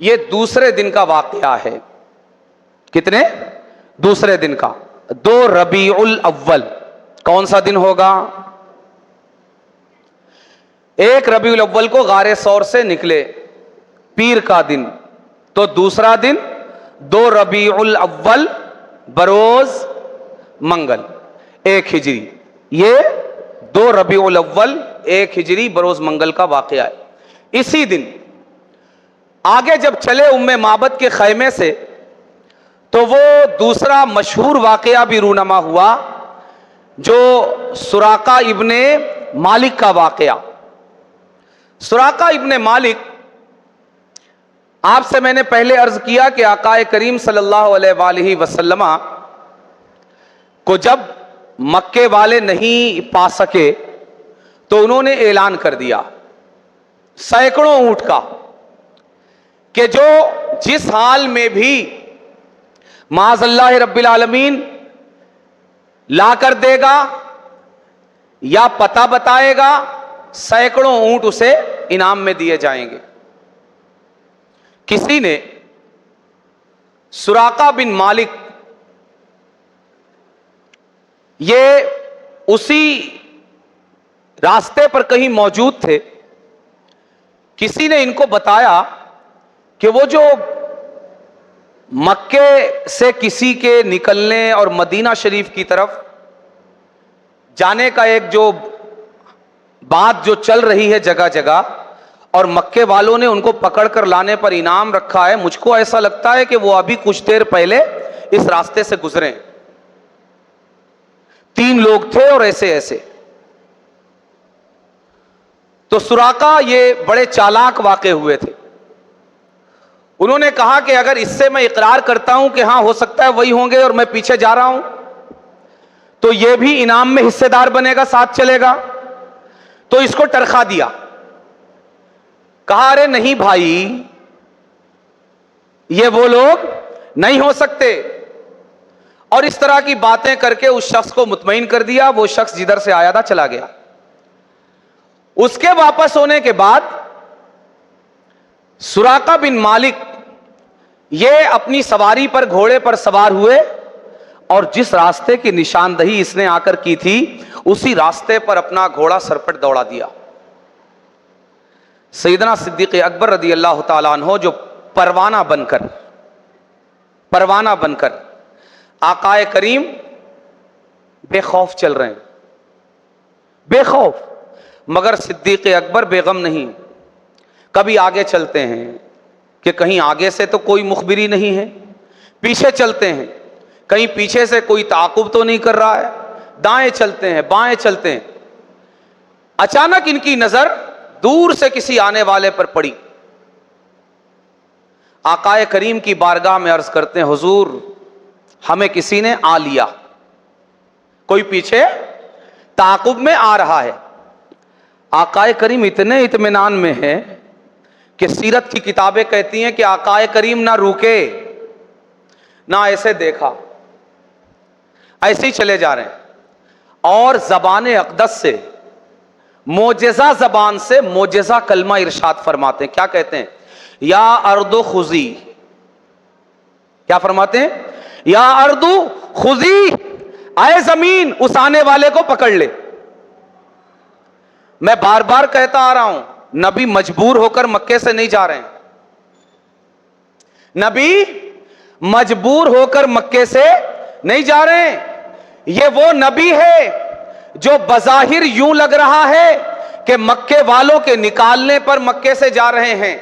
یہ دوسرے دن کا واقعہ ہے، کتنے؟ دوسرے دن کا، 2 ربیع الاول۔ کون سا دن ہوگا؟ 1 ربیع الاول کو غار ثور سے نکلے، پیر کا دن، تو دوسرا دن 2 ربیع الاول بروز منگل، 1 ہجری۔ یہ 2 ربیع الاول 1 ہجری بروز منگل کا واقعہ ہے۔ اسی دن آگے جب چلے معبد کے خیمے سے، تو وہ دوسرا مشہور واقعہ بھی رونما ہوا، جو سراقہ ابن مالک کا واقعہ۔ سراقہ ابن مالک، آپ سے میں نے پہلے عرض کیا کہ آقائے کریم صلی اللہ علیہ وآلہ وسلم کو جب مکے والے نہیں پا سکے تو انہوں نے اعلان کر دیا سینکڑوں اونٹ کا کہ جو جس حال میں بھی معاذ اللہ رب العالمین لا کر دے گا یا پتہ بتائے گا، سینکڑوں اونٹ اسے انعام میں دیے جائیں گے۔ کسی نے سراقہ بن مالک، یہ اسی راستے پر کہیں موجود تھے، کسی نے ان کو بتایا کہ وہ جو مکے سے کسی کے نکلنے اور مدینہ شریف کی طرف جانے کا ایک جو بات جو چل رہی ہے جگہ جگہ، اور مکے والوں نے ان کو پکڑ کر لانے پر انعام رکھا ہے، مجھ کو ایسا لگتا ہے کہ وہ ابھی کچھ دیر پہلے اس راستے سے گزرے، 3 لوگ تھے اور ایسے ایسے۔ تو سراقہ یہ بڑے چالاک واقع ہوئے تھے، انہوں نے کہا کہ اگر اس سے میں اقرار کرتا ہوں کہ ہاں ہو سکتا ہے وہی ہوں گے اور میں پیچھے جا رہا ہوں تو یہ بھی انعام میں حصے دار بنے گا, ساتھ چلے گا. تو اس کو ٹرخا دیا, کہا ارے نہیں بھائی یہ وہ لوگ نہیں ہو سکتے, اور اس طرح کی باتیں کر کے اس شخص کو مطمئن کر دیا. وہ شخص جدھر سے آیا تھا چلا گیا. اس کے واپس ہونے کے بعد سراقہ بن مالک یہ اپنی سواری پر گھوڑے پر سوار ہوئے اور جس راستے کی نشاندہی اس نے آ کر کی تھی اسی راستے پر اپنا گھوڑا سرپٹ دوڑا دیا. سیدنا صدیق اکبر رضی اللہ تعالیٰ عنہ جو پروانہ بن کر آقائے کریم بے خوف چل رہے ہیں, بے خوف, مگر صدیق اکبر بے غم نہیں. کبھی آگے چلتے ہیں کہ کہیں آگے سے تو کوئی مخبری نہیں ہے, پیچھے چلتے ہیں کہیں پیچھے سے کوئی تعاقب تو نہیں کر رہا ہے, دائیں چلتے ہیں بائیں چلتے ہیں. اچانک ان کی نظر دور سے کسی آنے والے پر پڑی. آقائے کریم کی بارگاہ میں عرض کرتے ہیں حضور ہمیں کسی نے آ لیا, کوئی پیچھے تعاقب میں آ رہا ہے. آقائے کریم اتنے اطمینان میں ہے کہ سیرت کی کتابیں کہتی ہیں کہ آقائے کریم نہ روکے نہ ایسے دیکھا, ایسے ہی چلے جا رہے ہیں. اور زبان اقدس سے, معجزہ زبان سے معجزہ کلمہ ارشاد فرماتے ہیں. کیا کہتے ہیں؟ یا ارض خذی, کیا فرماتے ہیں؟ یا ارض خذی, اے زمین اس آنے والے کو پکڑ لے. میں بار بار کہتا آ رہا ہوں نبی مجبور ہو کر مکے سے نہیں جا رہے ہیں, نبی مجبور ہو کر مکے سے نہیں جا رہے ہیں. یہ وہ نبی ہے جو بظاہر یوں لگ رہا ہے کہ مکے والوں کے نکالنے پر مکے سے جا رہے ہیں,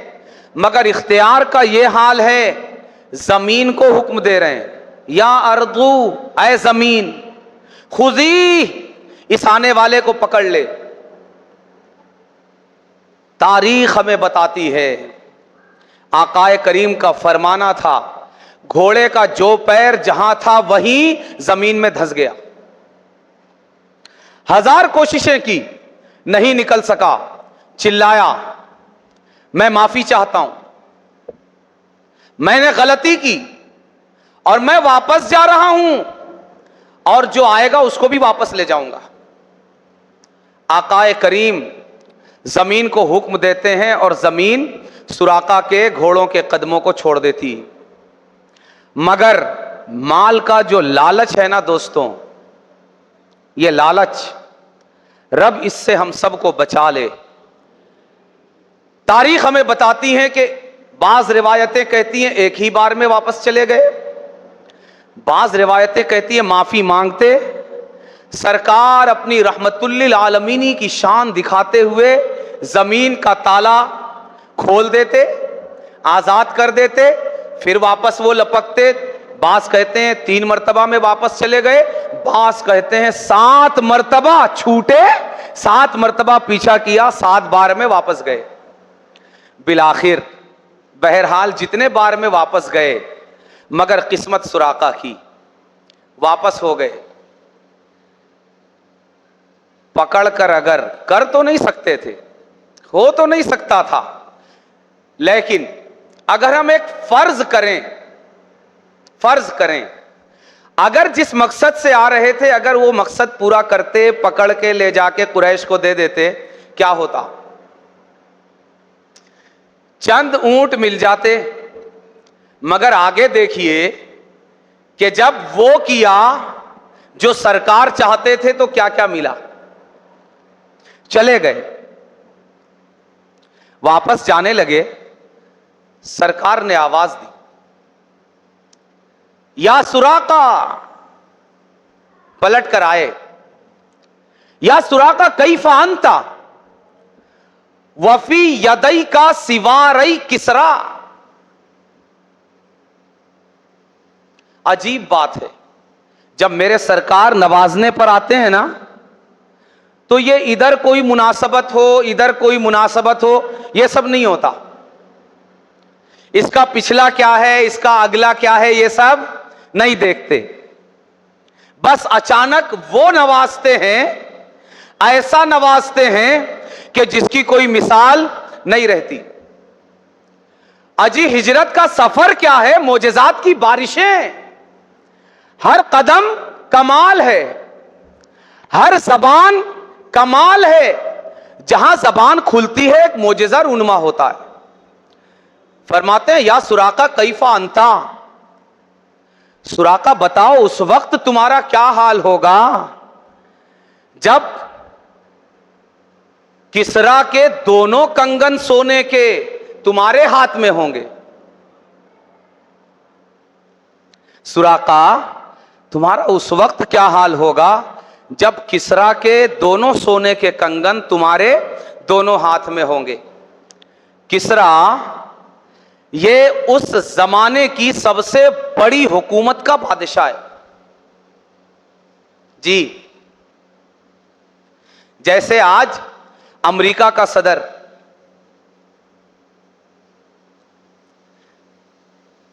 مگر اختیار کا یہ حال ہے زمین کو حکم دے رہے ہیں یا ارضو, اے زمین, خذی اس آنے والے کو پکڑ لے. تاریخ ہمیں بتاتی ہے آقائے کریم کا فرمانا تھا گھوڑے کا جو پیر جہاں تھا وہیں زمین میں دھس گیا. ہزار کوششیں کی نہیں نکل سکا, چلایا میں معافی چاہتا ہوں, میں نے غلطی کی اور میں واپس جا رہا ہوں اور جو آئے گا اس کو بھی واپس لے جاؤں گا. آقائے کریم زمین کو حکم دیتے ہیں اور زمین سراقہ کے گھوڑوں کے قدموں کو چھوڑ دیتی. مگر مال کا جو لالچ ہے نا دوستوں, یہ لالچ, رب اس سے ہم سب کو بچا لے. تاریخ ہمیں بتاتی ہے کہ بعض روایتیں کہتی ہیں ایک ہی بار میں واپس چلے گئے, بعض روایتیں کہتی ہیں معافی مانگتے سرکار اپنی رحمت للعالمین کی شان دکھاتے ہوئے زمین کا تالا کھول دیتے, آزاد کر دیتے, پھر واپس وہ لپکتے. بعض کہتے ہیں 3 مرتبہ میں واپس چلے گئے, بعض کہتے ہیں 7 مرتبہ چھوٹے, 7 مرتبہ پیچھا کیا, 7 بار میں واپس گئے. بالآخر بہرحال جتنے بار میں واپس گئے مگر قسمت سراقہ کی, واپس ہو گئے. پکڑ کر اگر کر تو نہیں سکتے تھے, ہو تو نہیں سکتا تھا, لیکن اگر ہم ایک فرض کریں اگر جس مقصد سے آ رہے تھے اگر وہ مقصد پورا کرتے, پکڑ کے لے جا کے قریش کو دے دیتے, کیا ہوتا؟ چند اونٹ مل جاتے. مگر آگے دیکھیے کہ جب وہ کیا جو سرکار چاہتے تھے تو کیا کیا ملا. چلے گئے, واپس جانے لگے, سرکار نے آواز دی یا سراقہ, پلٹ کر آئے, یا سراقہ کیف انت وفی یدئی کا سوارئی کسرا. عجیب بات ہے, جب میرے سرکار نوازنے پر آتے ہیں نا تو یہ ادھر کوئی مناسبت ہو ادھر کوئی مناسبت ہو یہ سب نہیں ہوتا. اس کا پچھلا کیا ہے، اس کا اگلا کیا ہے، یہ سب نہیں دیکھتے. بس اچانک وہ نوازتے ہیں، ایسا نوازتے ہیں کہ جس کی کوئی مثال نہیں رہتی. اجی ہجرت کا سفر کیا ہے؟ معجزات کی بارشیں. ہر قدم کمال ہے، ہر زبان کمال ہے. جہاں زبان کھلتی ہے ایک معجزہ رونما ہوتا ہے. فرماتے ہیں یا سراقہ کیفا انتا، سراقہ بتاؤ اس وقت تمہارا کیا حال ہوگا جب کسرا کے دونوں کنگن سونے کے تمہارے ہاتھ میں ہوں گے. سراقہ تمہارا اس وقت کیا حال ہوگا جب کسرا کے دونوں سونے کے کنگن تمہارے دونوں ہاتھ میں ہوں گے. کسرا یہ اس زمانے کی سب سے بڑی حکومت کا بادشاہ ہے. جی جیسے آج امریکہ کا صدر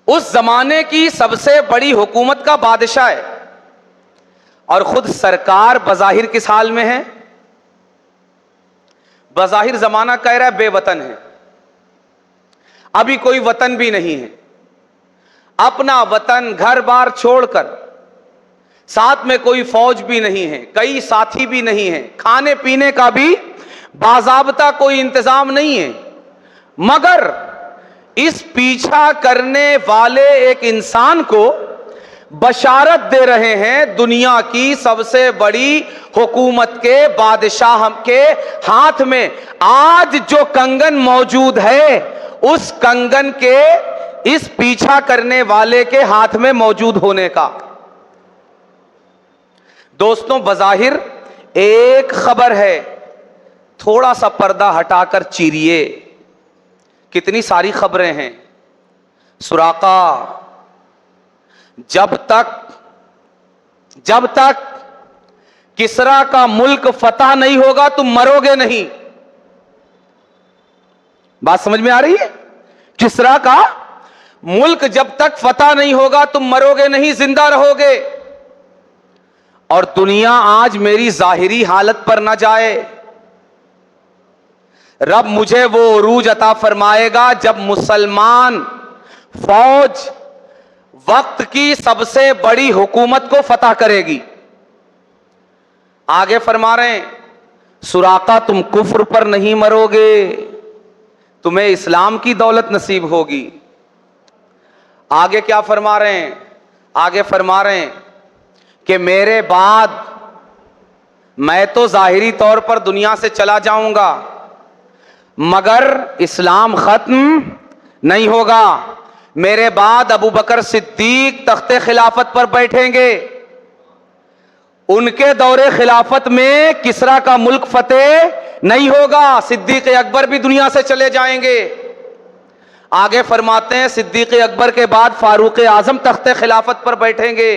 اس زمانے کی سب سے بڑی حکومت کا بادشاہ ہے، اور خود سرکار بظاہر کس حال میں ہے؟ بظاہر زمانہ کہہ رہا ہے بے وطن ہے، ابھی کوئی وطن بھی نہیں ہے. اپنا وطن گھر بار چھوڑ کر، ساتھ میں کوئی فوج بھی نہیں ہے، کئی ساتھی بھی نہیں ہے، کھانے پینے کا بھی باضابطہ کوئی انتظام نہیں ہے، مگر اس پیچھا کرنے والے ایک انسان کو بشارت دے رہے ہیں دنیا کی سب سے بڑی حکومت کے بادشاہ کے ہاتھ میں آج جو کنگن موجود ہے اس کنگن کے اس پیچھا کرنے والے کے ہاتھ میں موجود ہونے کا. دوستوں بظاہر ایک خبر ہے، تھوڑا سا پردہ ہٹا کر چیریے، کتنی ساری خبریں ہیں. سراقہ جب تک کسرا کا ملک فتح نہیں ہوگا تم مرو گے نہیں. بات سمجھ میں آ رہی ہے؟ کسرا کا ملک جب تک فتح نہیں ہوگا تم مرو گے نہیں، زندہ رہو گے. اور دنیا آج میری ظاہری حالت پر نہ جائے، رب مجھے وہ عروج عطا فرمائے گا جب مسلمان فوج وقت کی سب سے بڑی حکومت کو فتح کرے گی. آگے فرما رہے ہیں سراقہ تم کفر پر نہیں مرو گے، تمہیں اسلام کی دولت نصیب ہوگی. آگے کیا فرما رہے ہیں؟ آگے فرما رہے ہیں کہ میرے بعد میں تو ظاہری طور پر دنیا سے چلا جاؤں گا مگر اسلام ختم نہیں ہوگا. میرے بعد ابو بکر صدیق تخت خلافت پر بیٹھیں گے، ان کے دور خلافت میں کسرا کا ملک فتح نہیں ہوگا، صدیق اکبر بھی دنیا سے چلے جائیں گے. آگے فرماتے ہیں صدیق اکبر کے بعد فاروق اعظم تخت خلافت پر بیٹھیں گے،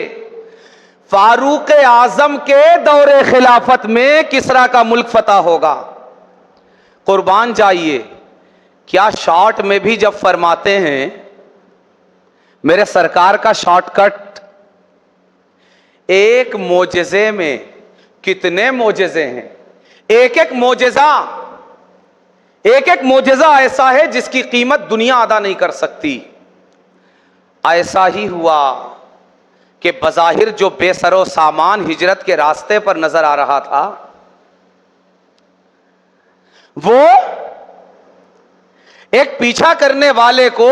فاروق اعظم کے دور خلافت میں کسرا کا ملک فتح ہوگا. قربان جائیے، کیا شارٹ میں بھی جب فرماتے ہیں میرے سرکار کا شارٹ کٹ، ایک معجزے میں کتنے معجزے ہیں. ایک ایک معجزہ ایسا ہے جس کی قیمت دنیا ادا نہیں کر سکتی. ایسا ہی ہوا کہ بظاہر جو بے سر و سامان ہجرت کے راستے پر نظر آ رہا تھا وہ ایک پیچھا کرنے والے کو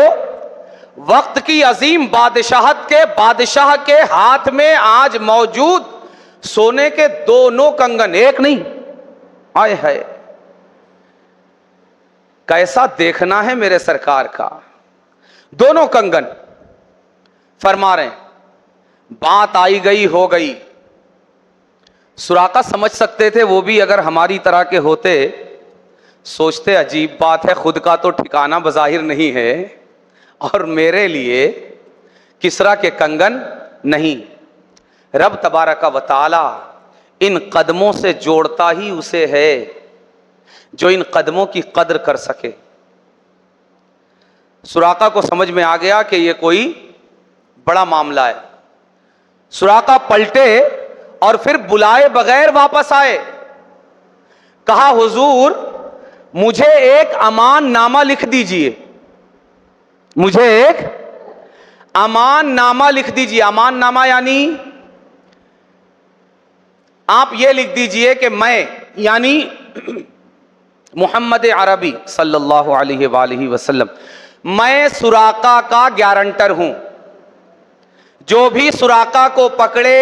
وقت کی عظیم بادشاہت کے بادشاہ کے ہاتھ میں آج موجود سونے کے دونوں کنگن، ایک نہیں، آئے ہے کیسا دیکھنا ہے میرے سرکار کا. دونوں کنگن فرما رہے ہیں بات آئی گئی ہو گئی. سراقہ سمجھ سکتے تھے وہ بھی اگر ہماری طرح کے ہوتے، سوچتے عجیب بات ہے، خود کا تو ٹھکانہ بظاہر نہیں ہے اور میرے لیے کسرا کے کنگن نہیں. رب تبارک و تعالی ان قدموں سے جوڑتا ہی اسے ہے جو ان قدموں کی قدر کر سکے. سراقہ کو سمجھ میں آ گیا کہ یہ کوئی بڑا معاملہ ہے. سراقہ پلٹے اور پھر بلائے بغیر واپس آئے. کہا حضور مجھے ایک امان نامہ لکھ دیجئے, مجھے ایک امان نامہ لکھ دیجئے. امان نامہ یعنی آپ یہ لکھ دیجئے کہ میں یعنی محمد عربی صلی اللہ علیہ وآلہ وسلم میں سراقہ کا گارنٹر ہوں. جو بھی سراقہ کو پکڑے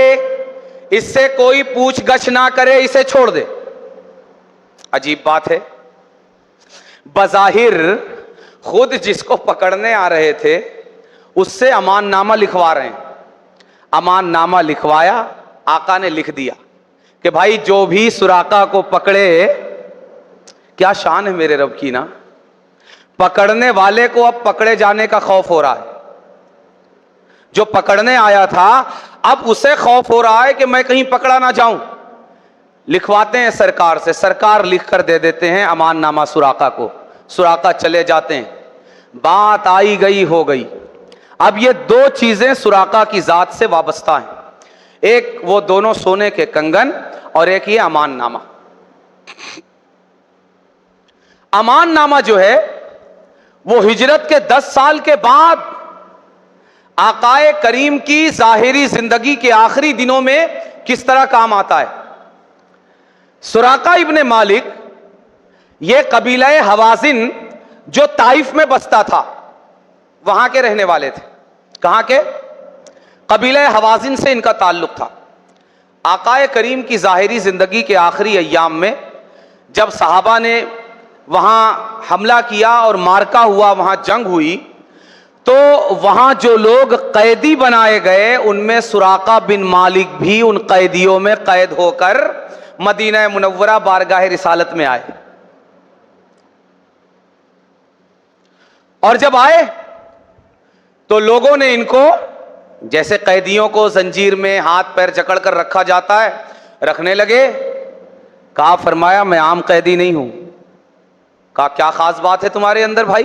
اس سے کوئی پوچھ گچھ نہ کرے, اسے چھوڑ دے. عجیب بات ہے, بظاہر خود جس کو پکڑنے آ رہے تھے اس سے امان نامہ لکھوا رہے ہیں. امان نامہ لکھوایا, آقا نے لکھ دیا کہ بھائی جو بھی سراقہ کو پکڑے, کیا شان ہے میرے رب کی نا, پکڑنے والے کو اب پکڑے جانے کا خوف ہو رہا ہے. جو پکڑنے آیا تھا اب اسے خوف ہو رہا ہے کہ میں کہیں پکڑا نہ جاؤں. لکھواتے ہیں سرکار سے, سرکار لکھ کر دے دیتے ہیں امان نامہ سراقہ کو. سراقہ چلے جاتے ہیں. بات آئی گئی ہو گئی. اب یہ دو چیزیں سراقہ کی ذات سے وابستہ ہیں, ایک وہ دونوں سونے کے کنگن اور ایک یہ امان نامہ. امان نامہ جو ہے وہ ہجرت کے 10 سال کے بعد آقائے کریم کی ظاہری زندگی کے آخری دنوں میں کس طرح کام آتا ہے. سراقہ ابن مالک یہ قبیلہ حوازن جو طائف میں بستا تھا وہاں کے رہنے والے تھے. کہاں کے؟ قبیلہ حوازن سے ان کا تعلق تھا. آقائے کریم کی ظاہری زندگی کے آخری ایام میں جب صحابہ نے وہاں حملہ کیا اور مارکا ہوا, وہاں جنگ ہوئی, تو وہاں جو لوگ قیدی بنائے گئے ان میں سراقہ بن مالک بھی ان قیدیوں میں قید ہو کر مدینہ منورہ بارگاہ رسالت میں آئے. اور جب آئے تو لوگوں نے ان کو جیسے قیدیوں کو زنجیر میں ہاتھ پیر جکڑ کر رکھا جاتا ہے رکھنے لگے. کہا فرمایا میں عام قیدی نہیں ہوں. کہا کیا خاص بات ہے تمہارے اندر بھائی,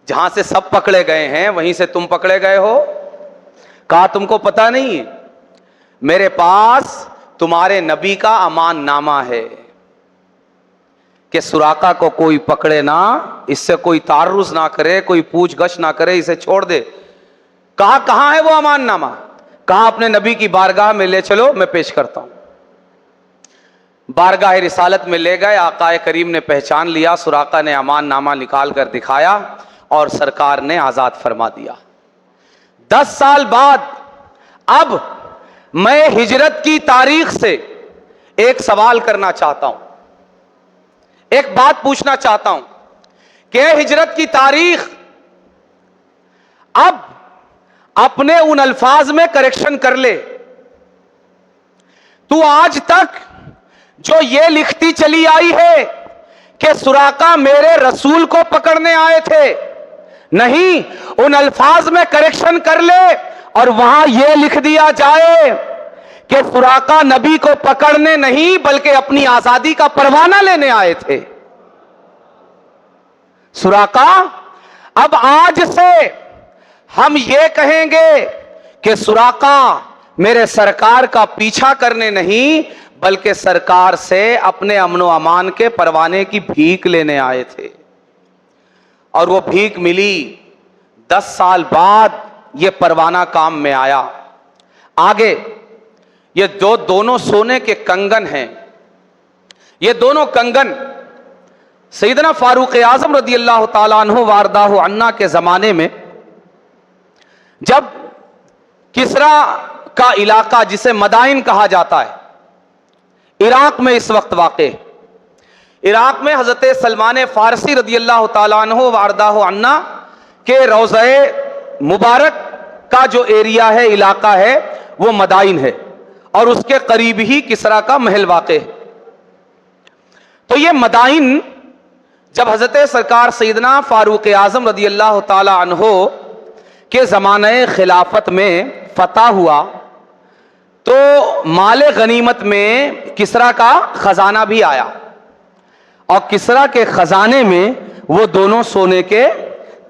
جہاں سے سب پکڑے گئے ہیں وہیں سے تم پکڑے گئے ہو. کہا تم کو پتہ نہیں, میرے پاس تمہارے نبی کا امان نامہ ہے کہ سراقہ کو کوئی پکڑے نہ, اس سے کوئی تعرض نہ کرے, کوئی پوچھ گچھ نہ کرے, اسے چھوڑ دے. کہا کہاں ہے وہ امان نامہ؟ کہا اپنے نبی کی بارگاہ میں لے چلو, میں پیش کرتا ہوں. بارگاہ رسالت میں لے گئے. آقا کریم نے پہچان لیا, سراقہ نے امان نامہ نکال کر دکھایا اور سرکار نے آزاد فرما دیا. 10 سال بعد اب میں ہجرت کی تاریخ سے ایک سوال کرنا چاہتا ہوں, ایک بات پوچھنا چاہتا ہوں کہ ہجرت کی تاریخ اب اپنے ان الفاظ میں کریکشن کر لے. تو آج تک جو یہ لکھتی چلی آئی ہے کہ سراقہ میرے رسول کو پکڑنے آئے تھے, نہیں, ان الفاظ میں کریکشن کر لے اور وہاں یہ لکھ دیا جائے کہ سراقہ نبی کو پکڑنے نہیں بلکہ اپنی آزادی کا پروانہ لینے آئے تھے. سراقہ اب آج سے ہم یہ کہیں گے کہ سراقہ میرے سرکار کا پیچھا کرنے نہیں بلکہ سرکار سے اپنے امن و امان کے پروانے کی بھیک لینے آئے تھے. اور وہ بھیک ملی. 10 سال بعد یہ پروانہ کام میں آیا. آگے یہ دونوں سونے کے کنگن ہیں. یہ دونوں کنگن سیدنا فاروق اعظم رضی اللہ تعالیٰ عنہ وارضہ عنہ کے زمانے میں جب کسرا کا علاقہ جسے مدائن کہا جاتا ہے عراق میں اس وقت واقع ہے. عراق میں حضرت سلمان فارسی رضی اللہ تعالیٰ عنہ وارضہ عنہ کے روضہ مبارک کا جو ایریا ہے, علاقہ ہے, وہ مدائن ہے اور اس کے قریب ہی کسرا کا محل واقع ہے. تو یہ مدائن جب حضرت سرکار سیدنا فاروق اعظم رضی اللہ تعالی عنہ کے زمانہ خلافت میں فتح ہوا تو مال غنیمت میں کسرا کا خزانہ بھی آیا اور کسرا کے خزانے میں وہ دونوں سونے کے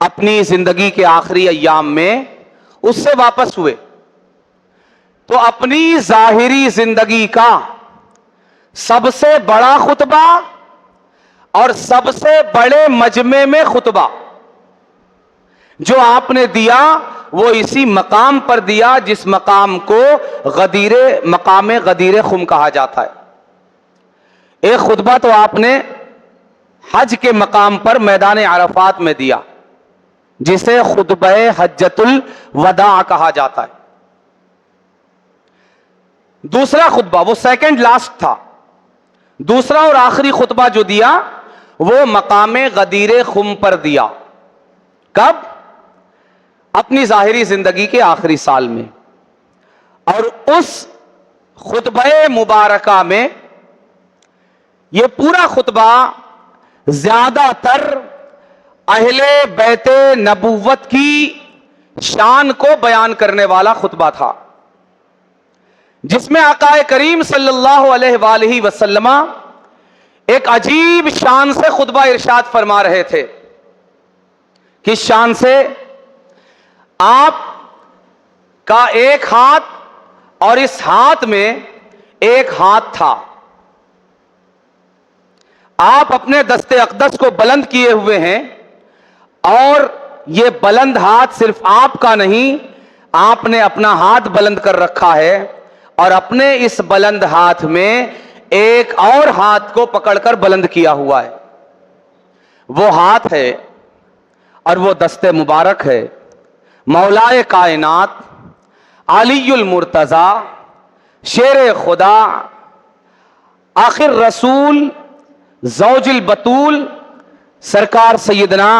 اپنی زندگی کے آخری ایام میں اس سے واپس ہوئے تو اپنی ظاہری زندگی کا سب سے بڑا خطبہ اور سب سے بڑے مجمع میں خطبہ جو آپ نے دیا وہ اسی مقام پر دیا جس مقام کو مقام غدیر خم کہا جاتا ہے۔ ایک خطبہ تو آپ نے حج کے مقام پر میدان عرفات میں دیا جسے خطبہ حجۃ الوداع کہا جاتا ہے۔ دوسرا خطبہ وہ سیکنڈ لاسٹ تھا، دوسرا اور آخری خطبہ جو دیا وہ مقام غدیر خم پر دیا۔ کب؟ اپنی ظاہری زندگی کے آخری سال میں۔ اور اس خطبہ مبارکہ میں یہ پورا خطبہ زیادہ تر اہل بیت نبوت کی شان کو بیان کرنے والا خطبہ تھا، جس میں آقا کریم صلی اللہ علیہ وآلہ وسلم ایک عجیب شان سے خطبہ ارشاد فرما رہے تھے۔ کس شان سے؟ آپ کا ایک ہاتھ اور اس ہاتھ میں ایک ہاتھ تھا، آپ اپنے دست اقدس کو بلند کیے ہوئے ہیں اور یہ بلند ہاتھ صرف آپ کا نہیں، آپ نے اپنا ہاتھ بلند کر رکھا ہے اور اپنے اس بلند ہاتھ میں ایک اور ہاتھ کو پکڑ کر بلند کیا ہوا ہے۔ وہ ہاتھ ہے اور وہ دست مبارک ہے مولائے کائنات علی المرتضی شیر خدا آخر رسول زوج البتول سرکار سیدنا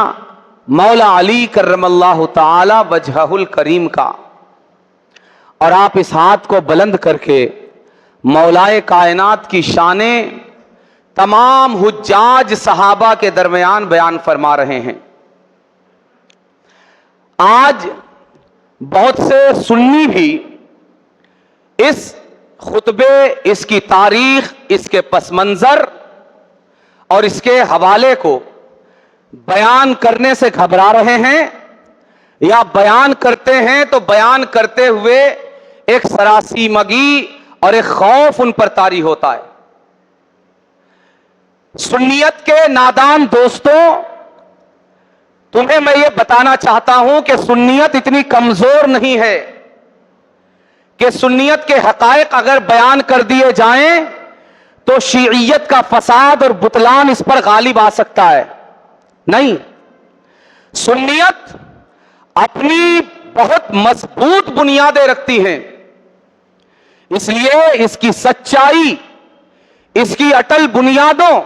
مولا علی کرم اللہ تعالی وجہہ الکریم کا۔ اور آپ اس ہاتھ کو بلند کر کے مولائے کائنات کی شانیں تمام حجاج صحابہ کے درمیان بیان فرما رہے ہیں۔ آج بہت سے سنی بھی اس خطبے، اس کی تاریخ، اس کے پس منظر اور اس کے حوالے کو بیان کرنے سے گھبرا رہے ہیں، یا بیان کرتے ہیں تو بیان کرتے ہوئے ایک سراسیمگی اور ایک خوف ان پر طاری ہوتا ہے۔ سنیت کے نادان دوستوں، تمہیں میں یہ بتانا چاہتا ہوں کہ سنیت اتنی کمزور نہیں ہے کہ سنیت کے حقائق اگر بیان کر دیے جائیں تو شیعیت کا فساد اور بطلان اس پر غالب آ سکتا ہے۔ نہیں، سنیت اپنی بہت مضبوط بنیادیں رکھتی ہیں، اس لیے اس کی سچائی، اس کی اٹل بنیادوں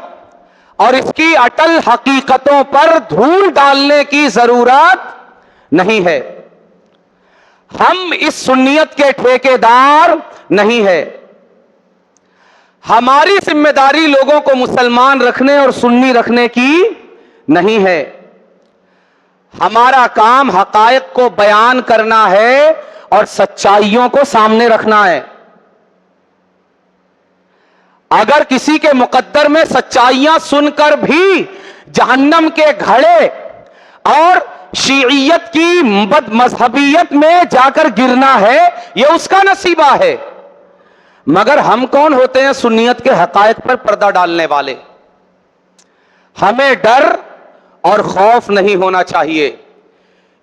اور اس کی اٹل حقیقتوں پر دھول ڈالنے کی ضرورت نہیں ہے۔ ہم اس سنیت کے ٹھیکیدار نہیں ہے۔ ہماری ذمہ داری لوگوں کو مسلمان رکھنے اور سنی رکھنے کی نہیں ہے۔ ہمارا کام حقائق کو بیان کرنا ہے اور سچائیوں کو سامنے رکھنا ہے۔ اگر کسی کے مقدر میں سچائیاں سن کر بھی جہنم کے گھڑے اور شیعیت کی بد مذہبیت میں جا کر گرنا ہے، یہ اس کا نصیبہ ہے، مگر ہم کون ہوتے ہیں سنیت کے حقائق پر پردہ ڈالنے والے؟ ہمیں ڈر اور خوف نہیں ہونا چاہیے،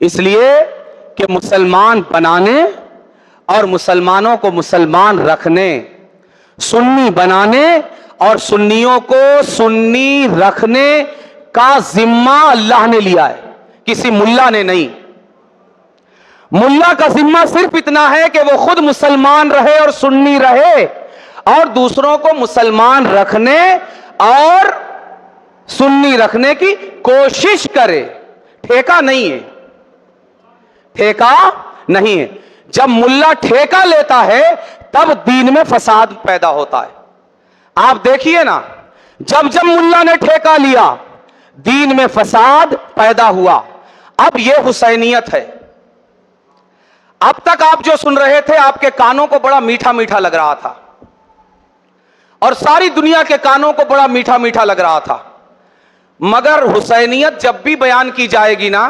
اس لیے کہ مسلمان بنانے اور مسلمانوں کو مسلمان رکھنے، سنی بنانے اور سنیوں کو سنی رکھنے کا ذمہ اللہ نے لیا ہے، کسی ملا نے نہیں۔ ملا کا ذمہ صرف اتنا ہے کہ وہ خود مسلمان رہے اور سنی رہے اور دوسروں کو مسلمان رکھنے اور سنی رکھنے کی کوشش کرے، ٹھیکہ نہیں ہے، ٹھیکہ نہیں ہے۔ جب ملا ٹھیکہ لیتا ہے تب دین میں فساد پیدا ہوتا ہے۔ آپ دیکھیے نا، جب ملا نے ٹھیکہ لیا دین میں فساد پیدا ہوا۔ اب یہ حسینیت ہے۔ اب تک آپ جو سن رہے تھے آپ کے کانوں کو بڑا میٹھا میٹھا لگ رہا تھا اور ساری دنیا کے کانوں کو بڑا میٹھا میٹھا لگ رہا تھا، مگر حسینیت جب بھی بیان کی جائے گی نا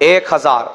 1000।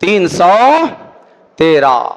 313।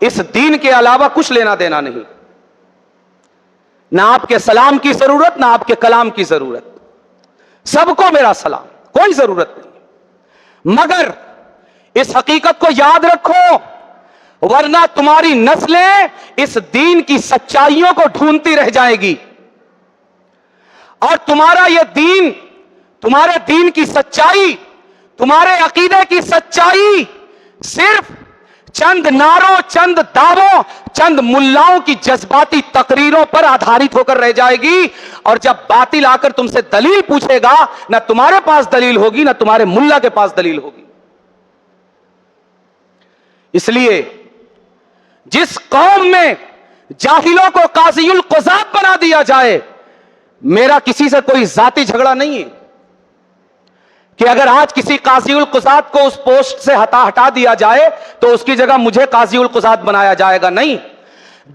اس دین کے علاوہ کچھ لینا دینا نہیں. نہ آپ کے سلام کی ضرورت، نہ آپ کے کلام کی ضرورت. سب کو میرا سلام، کوئی ضرورت نہیں. مگر اس حقیقت کو یاد رکھو، ورنہ تمہاری نسلیں اس دین کی سچائیوں کو ڈھونڈتی رہ جائے گی، اور تمہارا یہ دین، تمہارے دین کی سچائی، تمہارے عقیدے کی سچائی صرف چند نعروں، چند دعووں، چند ملاؤں کی جذباتی تقریروں پر آدھارت ہو کر رہ جائے گی. اور جب باطل آ کر تم سے دلیل پوچھے گا، نہ تمہارے پاس دلیل ہوگی، نہ تمہارے ملا کے پاس دلیل ہوگی. اس لیے جس قوم میں جاہلوں کو قاضی القضات بنا دیا جائے، میرا کسی سے کوئی ذاتی جھگڑا نہیں ہے کہ اگر آج کسی قاضی القضات کو اس پوسٹ سے ہٹا دیا جائے تو اس کی جگہ مجھے قاضی القضات بنایا جائے گا. نہیں،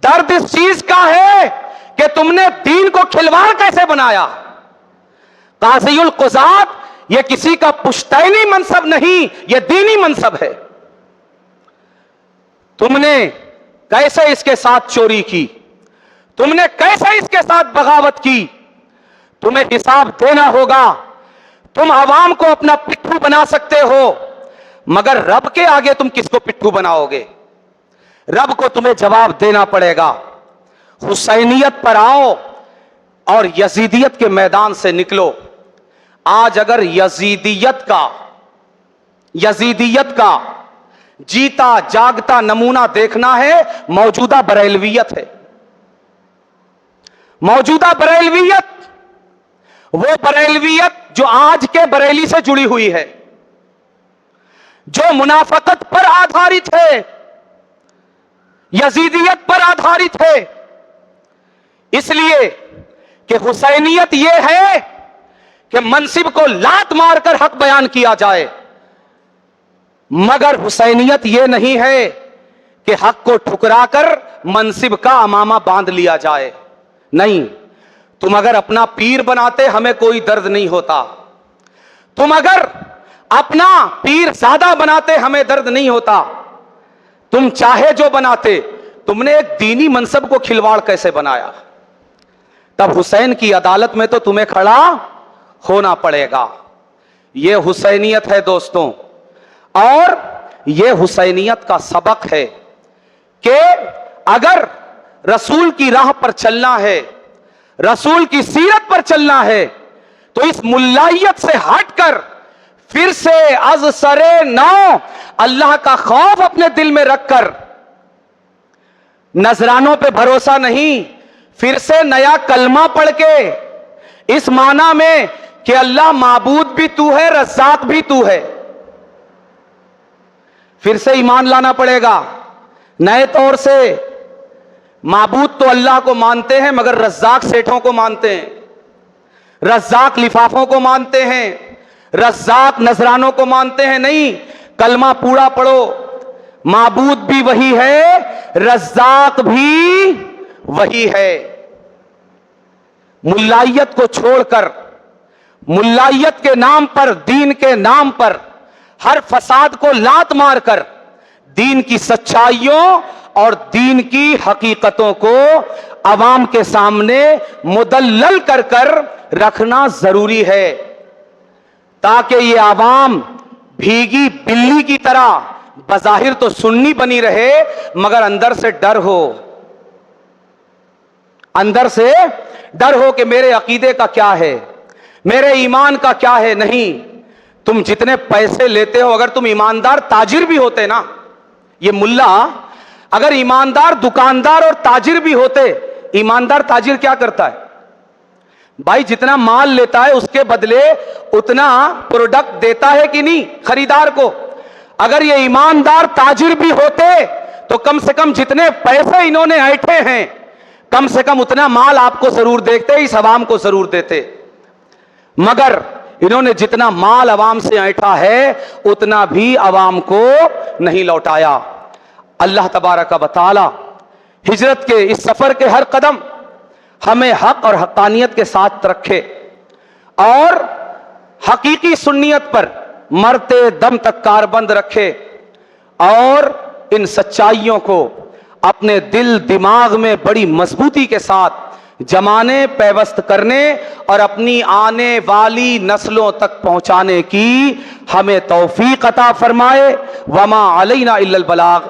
درد اس چیز کا ہے کہ تم نے دین کو کھلواڑ کیسے بنایا. قاضی القضات یہ کسی کا پشتینی منصب نہیں، یہ دینی منصب ہے. تم نے کیسے اس کے ساتھ چوری کی، تم نے کیسے اس کے ساتھ بغاوت کی، تمہیں حساب دینا ہوگا. تم عوام کو اپنا پٹھو بنا سکتے ہو، مگر رب کے آگے تم کس کو پٹھو بناؤ گے؟ رب کو تمہیں جواب دینا پڑے گا. حسینیت پر آؤ اور یزیدیت کے میدان سے نکلو. آج اگر یزیدیت کا جیتا جاگتا نمونہ دیکھنا ہے، موجودہ بریلویت ہے. موجودہ بریلویت، وہ بریلویت جو آج کے بریلی سے جڑی ہوئی ہے، جو منافقت پر آدھارت ہے، یزیدیت پر آدھارت ہے. اس لیے کہ حسینیت یہ ہے کہ منصب کو لات مار کر حق بیان کیا جائے، مگر حسینیت یہ نہیں ہے کہ حق کو ٹھکرا کر منصب کا امامہ باندھ لیا جائے. نہیں، تم اگر اپنا پیر بناتے ہمیں کوئی درد نہیں ہوتا، تم اگر اپنا پیر زیادہ بناتے ہمیں درد نہیں ہوتا. تم چاہے جو بناتے، تم نے ایک دینی منصب کو کھلواڑ کیسے بنایا؟ تب حسین کی عدالت میں تو تمہیں کھڑا ہونا پڑے گا. یہ حسینیت ہے دوستوں، اور یہ حسینیت کا سبق ہے کہ اگر رسول کی راہ پر چلنا ہے، رسول کی سیرت پر چلنا ہے، تو اس ملائیت سے ہٹ کر پھر سے از سرے نو اللہ کا خوف اپنے دل میں رکھ کر، نذرانوں پہ بھروسہ نہیں، پھر سے نیا کلمہ پڑھ کے اس معنی میں کہ اللہ معبود بھی تو ہے، رزاق بھی تو ہے، پھر سے ایمان لانا پڑے گا نئے طور سے. معبود تو اللہ کو مانتے ہیں مگر رزاق سیٹھوں کو مانتے ہیں، رزاق لفافوں کو مانتے ہیں، رزاق نذرانوں کو مانتے ہیں. نہیں، کلمہ پورا پڑھو. معبود بھی وہی ہے، رزاق بھی وہی ہے. ملائیت کو چھوڑ کر، ملائیت کے نام پر، دین کے نام پر ہر فساد کو لات مار کر دین کی سچائیوں اور دین کی حقیقتوں کو عوام کے سامنے مدلل کر کر رکھنا ضروری ہے، تاکہ یہ عوام بھیگی بلی کی طرح بظاہر تو سنی بنی رہے مگر اندر سے ڈر ہو، اندر سے ڈر ہو کہ میرے عقیدے کا کیا ہے، میرے ایمان کا کیا ہے. نہیں، تم جتنے پیسے لیتے ہو، اگر تم ایماندار تاجر بھی ہوتے نا، یہ ملا اگر ایماندار دکاندار اور تاجر بھی ہوتے، ایماندار تاجر کیا کرتا ہے بھائی؟ جتنا مال لیتا ہے اس کے بدلے اتنا پروڈکٹ دیتا ہے کہ نہیں خریدار کو. اگر یہ ایماندار تاجر بھی ہوتے تو کم سے کم جتنے پیسے انہوں نے ایٹھے ہیں، کم سے کم اتنا مال آپ کو ضرور دیتے، اس عوام کو ضرور دیتے. مگر انہوں نے جتنا مال عوام سے ایٹھا ہے اتنا بھی عوام کو نہیں لوٹایا. اللہ تبارک و تعالی ہجرت کے اس سفر کے ہر قدم ہمیں حق اور حقانیت کے ساتھ رکھے، اور حقیقی سنیت پر مرتے دم تک کاربند رکھے، اور ان سچائیوں کو اپنے دل دماغ میں بڑی مضبوطی کے ساتھ جمانے، پیوست کرنے اور اپنی آنے والی نسلوں تک پہنچانے کی ہمیں توفیق عطا فرمائے۔ وما علینا الا البلاغ۔